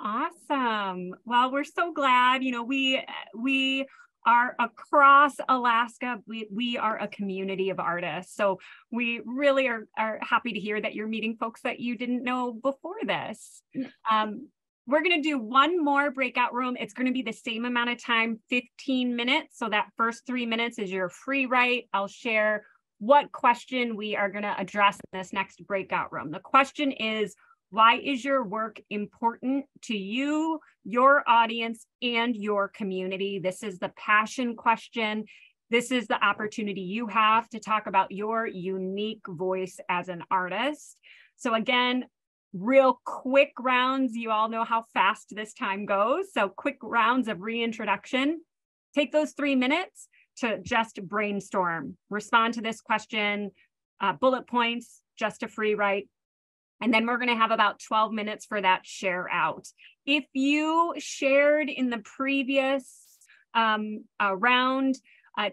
Awesome. Well, we're so glad, you know, we are across Alaska. We are a community of artists. So we really are happy to hear that you're meeting folks that you didn't know before this. We're going to do one more breakout room. It's going to be the same amount of time, 15 minutes. So that first 3 minutes is your free write. I'll share what question we are going to address in this next breakout room. The question is, why is your work important to you, your audience, and your community? This is the passion question. This is the opportunity you have to talk about your unique voice as an artist. So again, real quick rounds. You all know how fast this time goes. So quick rounds of reintroduction. Take those 3 minutes to just brainstorm, respond to this question, bullet points, just a free write. And then we're going to have about 12 minutes for that share out. If you shared in the previous round,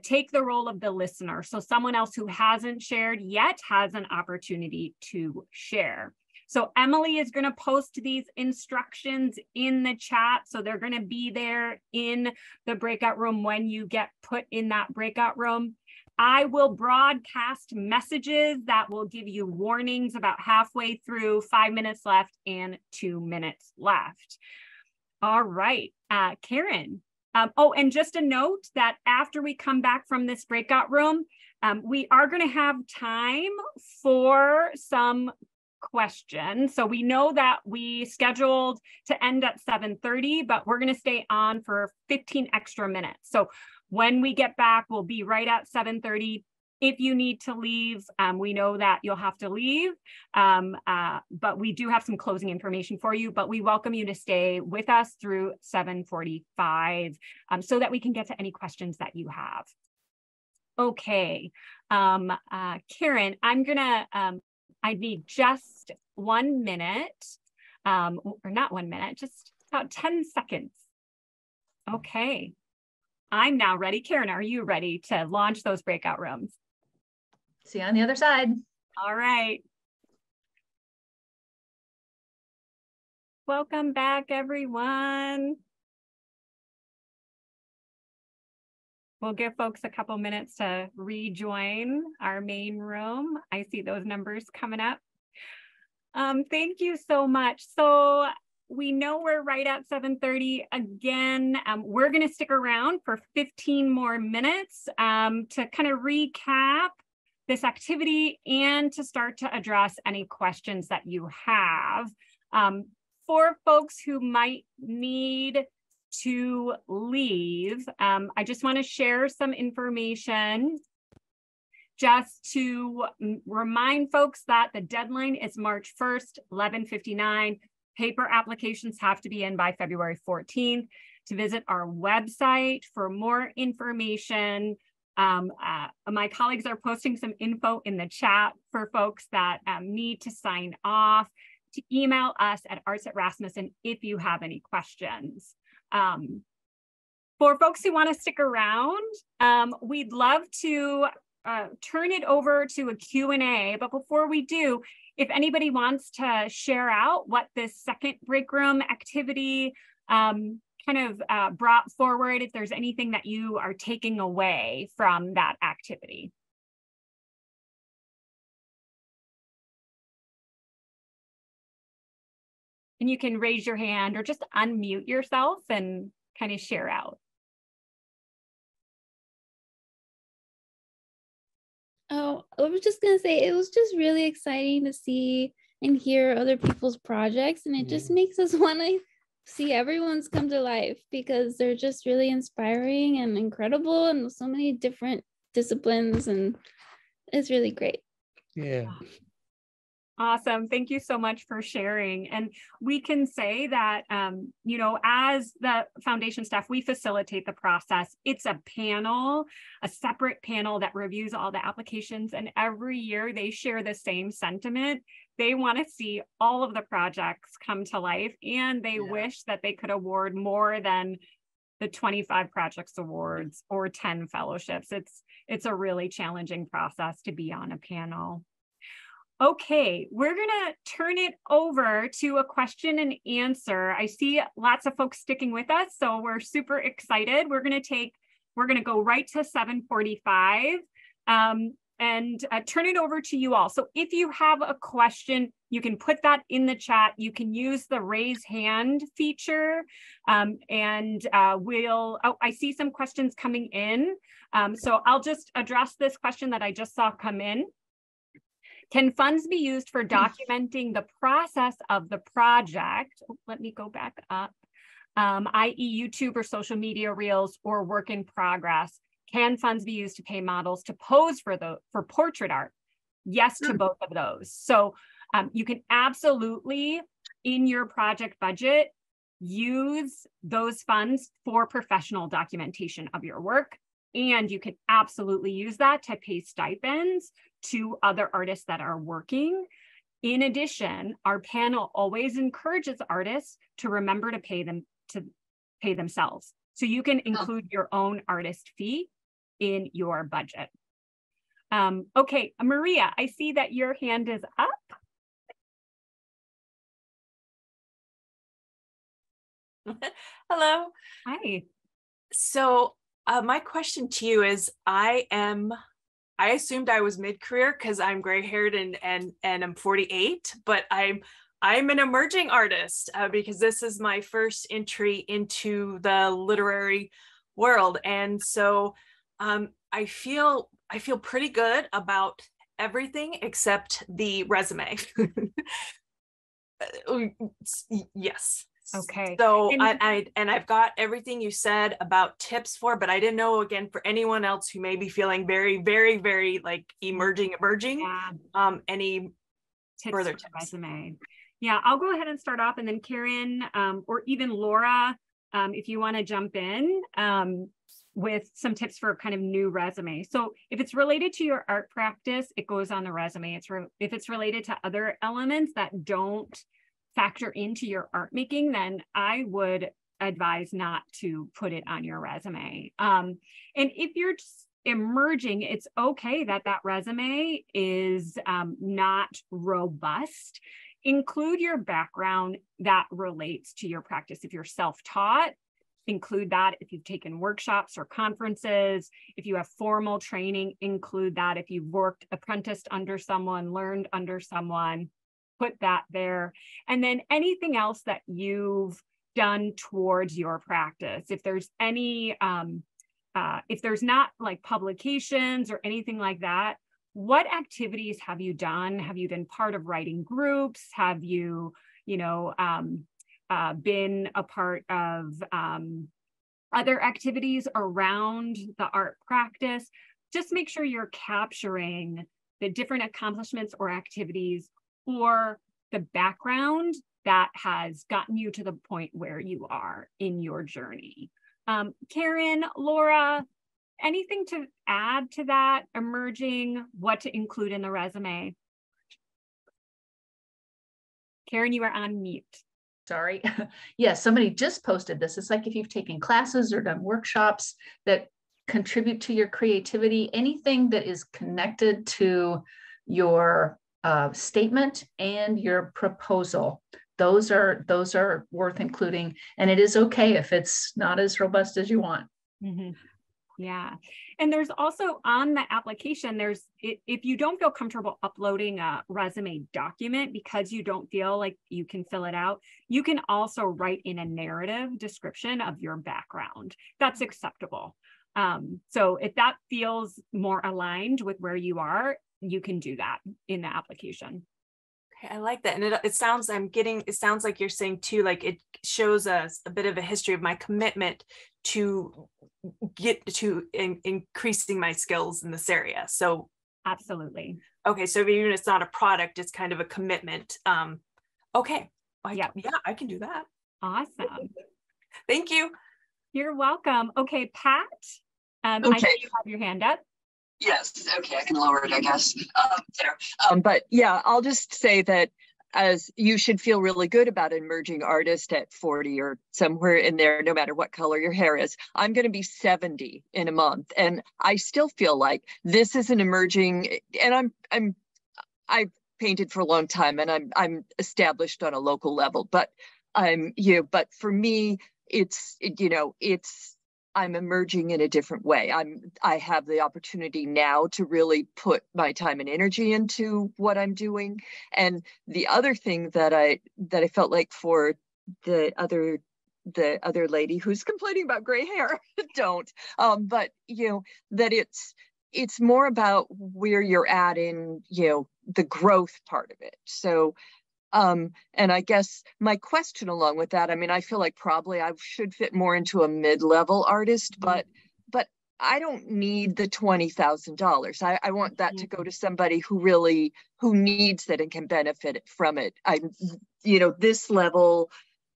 take the role of the listener. So someone else who hasn't shared yet has an opportunity to share. So Emily is going to post these instructions in the chat. So they're going to be there in the breakout room when you get put in that breakout room. I will broadcast messages that will give you warnings about halfway through, 5 minutes left and 2 minutes left. All right, Karen. Oh, and just a note that after we come back from this breakout room, we are going to have time for some questions. So we know that we scheduled to end at 7:30, but we're going to stay on for 15 extra minutes. So when we get back, we'll be right at 7:30. If you need to leave, we know that you'll have to leave, but we do have some closing information for you, but we welcome you to stay with us through 7:45 so that we can get to any questions that you have. Okay, Karen, I'm gonna, I need just 1 minute, or not 1 minute, just about 10 seconds. Okay. I'm now ready. Karen, are you ready to launch those breakout rooms? See you on the other side. All right. Welcome back, everyone. We'll give folks a couple minutes to rejoin our main room. I see those numbers coming up. Thank you so much. So we know we're right at 7:30. Again, we're going to stick around for 15 more minutes to kind of recap this activity and to start to address any questions that you have. For folks who might need to leave, I just want to share some information just to remind folks that the deadline is March 1st, 11:59. Paper applications have to be in by February 14th. To visit our website for more information, my colleagues are posting some info in the chat for folks that need to sign off, to email us at arts@rasmussen if you have any questions. For folks who want to stick around, we'd love to turn it over to a Q&A, but before we do, if anybody wants to share out what this second break room activity kind of brought forward, if there's anything that you are taking away from that activity. And you can raise your hand or just unmute yourself and kind of share out. Oh, I was just gonna say, it was just really exciting to see and hear other people's projects, and it just makes us want to see everyone's come to life, because they're just really inspiring and incredible, and so many different disciplines, and it's really great. Yeah. Awesome. Thank you so much for sharing. And we can say that, you know, as the foundation staff, we facilitate the process. It's a panel, a separate panel that reviews all the applications. And every year they share the same sentiment. They want to see all of the projects come to life, and they wish that they could award more than the 25 projects awards or 10 fellowships. It's a really challenging process to be on a panel. Okay, we're gonna turn it over to a question and answer. I see lots of folks sticking with us, so we're super excited. We're gonna go right to 7:45 and turn it over to you all. So if you have a question, you can put that in the chat. You can use the raise hand feature, I see some questions coming in. So I'll just address this question that I just saw come in. Can funds be used for documenting the process of the project? Let me go back up. I.e. YouTube or social media reels or work in progress. Can funds be used to pay models to pose for portrait art? Yes to both of those. So you can absolutely, in your project budget, use those funds for professional documentation of your work. And you can absolutely use that to pay stipends to other artists that are working. In addition, our panel always encourages artists to remember to pay themselves. So you can include your own artist fee in your budget. Okay, Maria, I see that your hand is up. Hello. Hi. So my question to you is, I assumed I was mid-career because I'm gray-haired and I'm 48, but I'm an emerging artist because this is my first entry into the literary world. And so I feel pretty good about everything except the resume. Yes. Okay. So I've got everything you said about tips for, but I didn't know, again, for anyone else who may be feeling very, very, very like emerging, any tips further for tips? Resume. Yeah, I'll go ahead and start off, and then Karen or even Laura, if you want to jump in with some tips for kind of new resume. So if it's related to your art practice, it goes on the resume. If it's related to other elements that don't factor into your art making, then I would advise not to put it on your resume. And if you're just emerging, it's okay that resume is not robust. Include your background that relates to your practice. If you're self-taught, include that. If you've taken workshops or conferences, if you have formal training, include that. If you've worked, apprenticed under someone, learned under someone, put that there. And then anything else that you've done towards your practice. If there's any, if there's not like publications or anything like that, what activities have you done? Have you been part of writing groups? Have you, been a part of other activities around the art practice? Just make sure you're capturing the different accomplishments or activities or the background that has gotten you to the point where you are in your journey. Karen, Laura, anything to add to that? Emerging, what to include in the resume? Karen, you are on mute. Sorry. Yes, somebody just posted this. It's like if you've taken classes or done workshops that contribute to your creativity, anything that is connected to your statement and your proposal. Those are worth including, and it is okay if it's not as robust as you want. Mm-hmm. Yeah. And there's also on the application, if you don't feel comfortable uploading a resume document because you don't feel like you can fill it out, you can also write in a narrative description of your background. That's acceptable. So if that feels more aligned with where you are, you can do that in the application. Okay, I like that. And it sounds, it sounds like you're saying too, like it shows us a bit of a history of my commitment to increasing my skills in this area. So absolutely. Okay, so even if it's not a product, it's kind of a commitment. Okay, yeah, I can do that. Awesome. Thank you. You're welcome. Okay, Pat, okay. I see you have your hand up. Yes, okay, I can lower it, I guess, there. But yeah, I'll just say that as you should feel really good about an emerging artist at 40 or somewhere in there, no matter what color your hair is. I'm going to be 70 in a month, and I still feel like this is an emerging, and I've painted for a long time, and I'm established on a local level, but but for me, I'm emerging in a different way. I have the opportunity now to really put my time and energy into what I'm doing. And the other thing that I felt like for the other lady who's complaining about gray hair, but that it's more about where you're at in the growth part of it. So and I guess my question along with that, I feel like probably I should fit more into a mid-level artist, but I don't need the $20,000. I want that to go to somebody who needs it and can benefit from it. This level,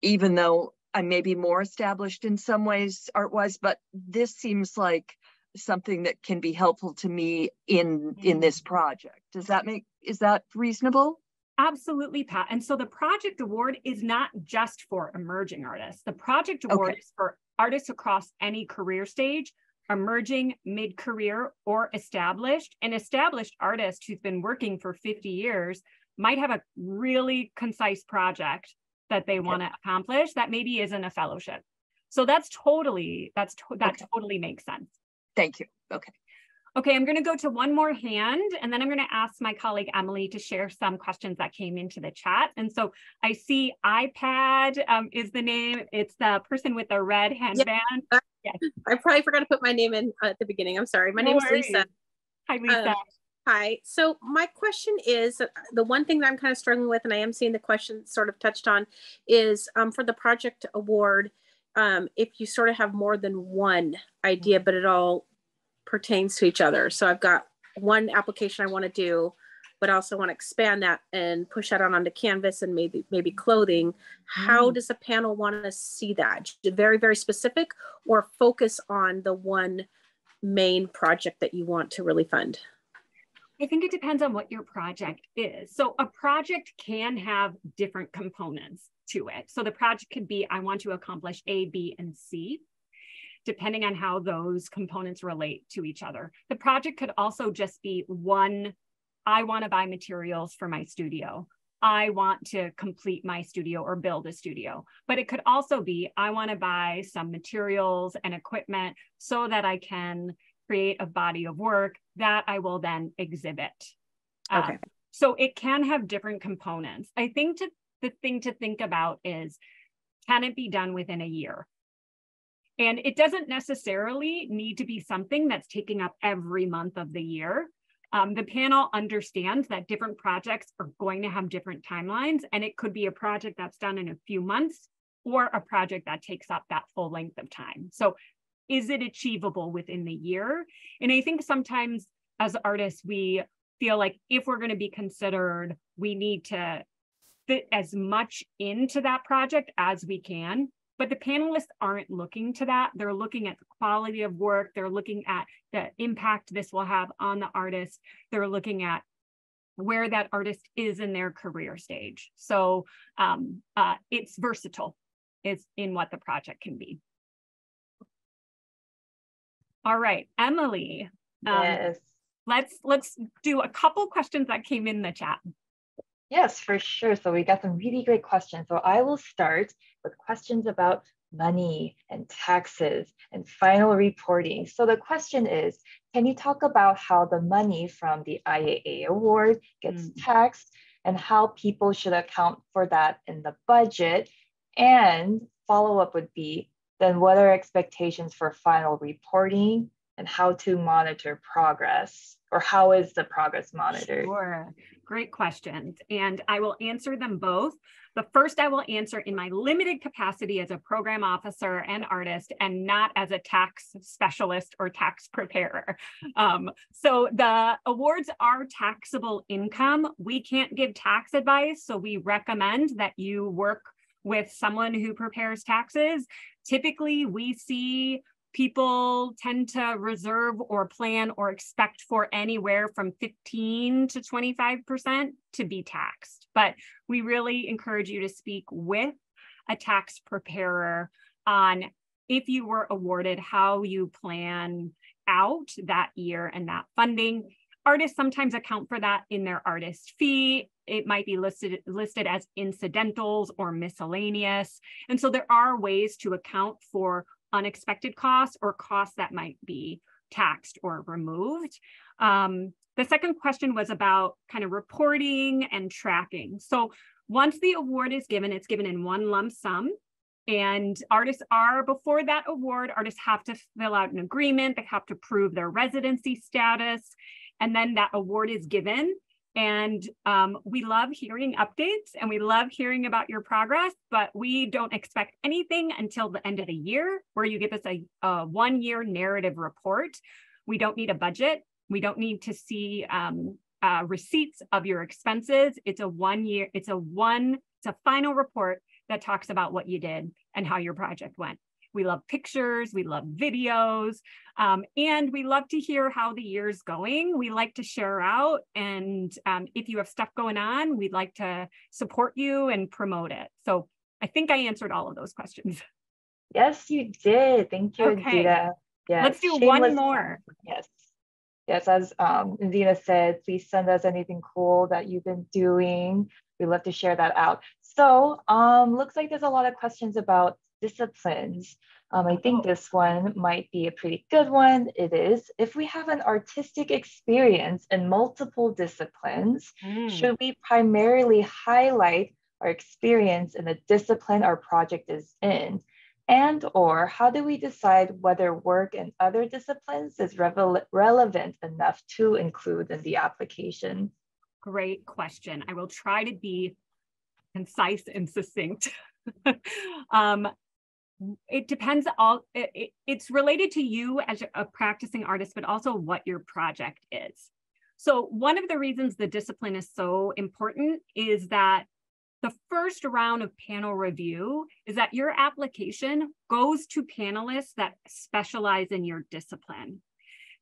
even though I may be more established in some ways art-wise, but this seems like something that can be helpful to me in this project. Is that reasonable? Absolutely, Pat. And so the project award is not just for emerging artists. The project award is for artists across any career stage, emerging, mid-career, or established. An established artist who's been working for 50 years might have a really concise project that they want to accomplish that maybe isn't a fellowship. So that totally makes sense. Thank you. Okay, I'm going to go to one more hand, and then I'm going to ask my colleague Emily to share some questions that came into the chat. And so I see iPad is the name. It's the person with the red handband. Yes. I probably forgot to put my name in at the beginning. I'm sorry. My name is Lisa. Hi, Lisa. Hi. So my question is, the one thing that I'm kind of struggling with, and I am seeing the question sort of touched on, is for the project award, if you sort of have more than one idea, but it all pertains to each other. So I've got one application I want to do, but I also want to expand that and push that onto Canvas and maybe clothing. How does a panel want to see that? Very, very specific, or focus on the one main project that you want to really fund? I think it depends on what your project is. So a project can have different components to it. So the project could be, I want to accomplish A, B, and C, depending on how those components relate to each other. The project could also just be one, I want to buy materials for my studio. I want to complete my studio or build a studio. But it could also be, I want to buy some materials and equipment so that I can create a body of work that I will then exhibit. So it can have different components. I think the thing to think about is, can it be done within a year? And it doesn't necessarily need to be something that's taking up every month of the year. The panel understands that different projects are going to have different timelines, and it could be a project that's done in a few months or a project that takes up that full length of time. So is it achievable within the year? And I think sometimes as artists, we feel like if we're going to be considered, we need to fit as much into that project as we can. But the panelists aren't looking to that. They're looking at the quality of work. They're looking at the impact this will have on the artist. They're looking at where that artist is in their career stage. So it's versatile, is in what the project can be. All right, Emily. Yes. Let's do a couple questions that came in the chat. Yes, for sure. So we got some really great questions. So I will start with questions about money and taxes and final reporting. So the question is, can you talk about how the money from the IAA award gets taxed and how people should account for that in the budget? And follow-up would be, then what are expectations for final reporting and how to monitor progress, or how is the progress monitored? Sure, great questions. And I will answer them both. The first I will answer in my limited capacity as a program officer and artist, and not as a tax specialist or tax preparer. So the awards are taxable income. We can't give tax advice, so we recommend that you work with someone who prepares taxes. Typically, we see people tend to reserve or plan or expect for anywhere from 15 to 25% to be taxed. But we really encourage you to speak with a tax preparer on, if you were awarded, how you plan out that year and that funding. Artists sometimes account for that in their artist fee. It might be listed as incidentals or miscellaneous. And so there are ways to account for unexpected costs or costs that might be taxed or removed. The second question was about kind of reporting and tracking. So once the award is given, it's given in one lump sum. And artists are, before that award, artists have to fill out an agreement. They have to prove their residency status. And then that award is given. And we love hearing updates and we love hearing about your progress, but we don't expect anything until the end of the year, where you give us a 1 year narrative report. We don't need a budget. We don't need to see receipts of your expenses. It's a final report that talks about what you did and how your project went. We love pictures, we love videos, and we love to hear how the year's going. We like to share out, and if you have stuff going on, we'd like to support you and promote it. So I think I answered all of those questions. Yes, you did. Thank you, Okay. Indira. Yes. Let's do one more. Yes. Yes, as Indira said, please send us anything cool that you've been doing. We'd love to share that out. So looks like there's a lot of questions about disciplines. I think this one might be a pretty good one. It is, if we have an artistic experience in multiple disciplines, should we primarily highlight our experience in the discipline our project is in? And or how do we decide whether work in other disciplines is relevant enough to include in the application? Great question. I will try to be concise and succinct. It depends. It's related to you as a practicing artist, but also what your project is. So one of the reasons the discipline is so important is that the first round of panel review is that your application goes to panelists that specialize in your discipline.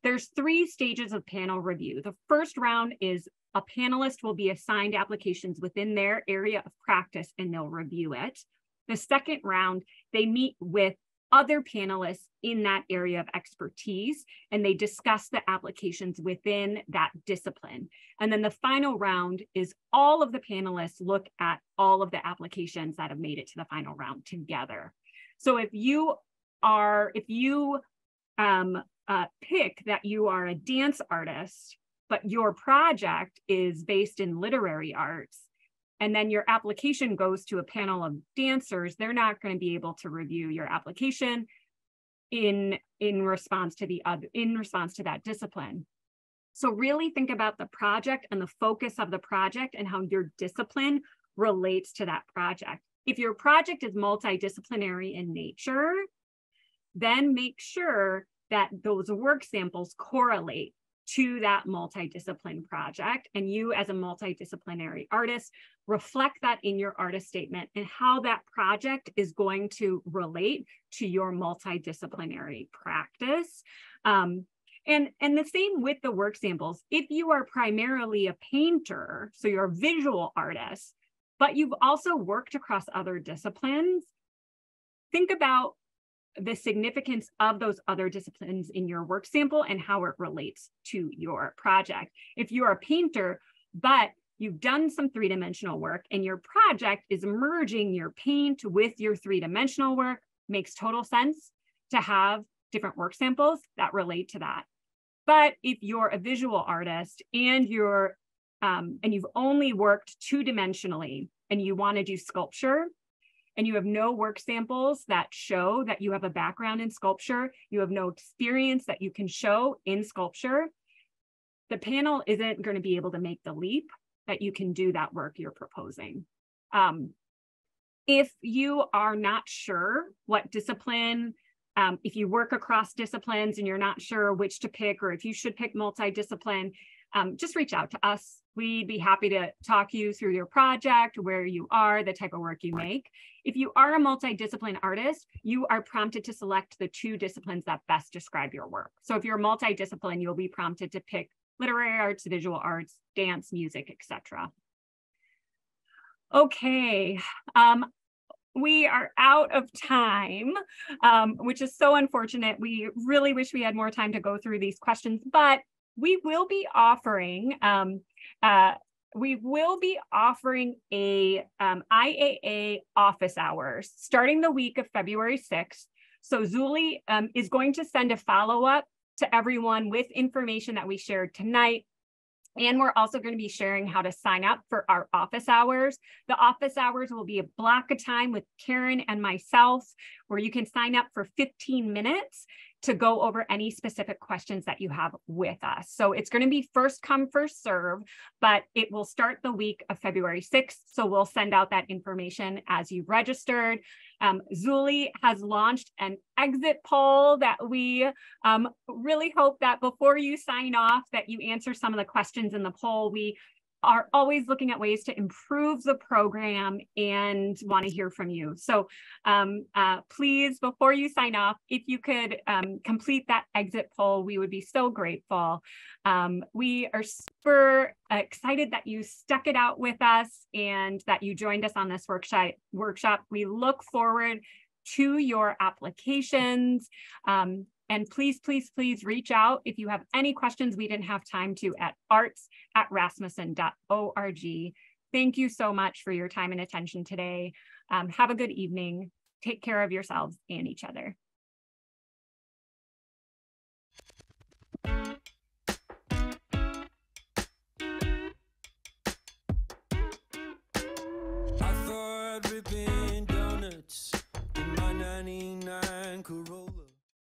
There's 3 stages of panel review. The first round is a panelist will be assigned applications within their area of practice and they'll review it. The second round, they meet with other panelists in that area of expertise, and they discuss the applications within that discipline. And then the final round is all of the panelists look at all of the applications that have made it to the final round together. So if you pick that you are a dance artist, but your project is based in literary arts, and then your application goes to a panel of dancers, they're not going to be able to review your application in response to that discipline. So really think about the project and the focus of the project and how your discipline relates to that project. If your project is multidisciplinary in nature, then make sure that those work samples correlate to that multidiscipline project. And you as a multidisciplinary artist, reflect that in your artist statement and how that project is going to relate to your multidisciplinary practice. And the same with the work samples. If you are primarily a painter, so you're a visual artist, but you've also worked across other disciplines, think about the significance of those other disciplines in your work sample and how it relates to your project. If you're a painter, but you've done some 3-dimensional work and your project is merging your paint with your 3-dimensional work, makes total sense to have different work samples that relate to that. But if you're a visual artist and you've only worked two-dimensionally and you want to do sculpture, and you have no work samples that show that you have a background in sculpture, you have no experience that you can show in sculpture, the panel isn't going to be able to make the leap that you can do that work you're proposing. If you are not sure what discipline, if you work across disciplines and you're not sure which to pick, or if you should pick multidiscipline, just reach out to us. We'd be happy to talk you through your project, where you are, the type of work you make. If you are a multidiscipline artist, you are prompted to select the two disciplines that best describe your work. So if you're multidiscipline, you'll be prompted to pick literary arts, visual arts, dance, music, etc. Okay, we are out of time, which is so unfortunate. We really wish we had more time to go through these questions, but we will be offering a IAA office hours starting the week of February 6th. So Zuli is going to send a follow-up to everyone with information that we shared tonight. And we're also going to be sharing how to sign up for our office hours. The office hours will be a block of time with Karen and myself, where you can sign up for 15 minutes to go over any specific questions that you have with us. So it's going to be first come, first serve, but it will start the week of February 6th. So we'll send out that information as you registered. Zuli has launched an exit poll that we really hope that before you sign off that you answer some of the questions in the poll. We are always looking at ways to improve the program and want to hear from you. So please, before you sign off, if you could complete that exit poll, we would be so grateful. We are super excited that you stuck it out with us and that you joined us on this workshop. We look forward to your applications. And please, please, please reach out if you have any questions we didn't have time to at arts@rasmussen.org. Thank you so much for your time and attention today. Have a good evening. Take care of yourselves and each other. I thought ripping donuts in my '99 Corolla.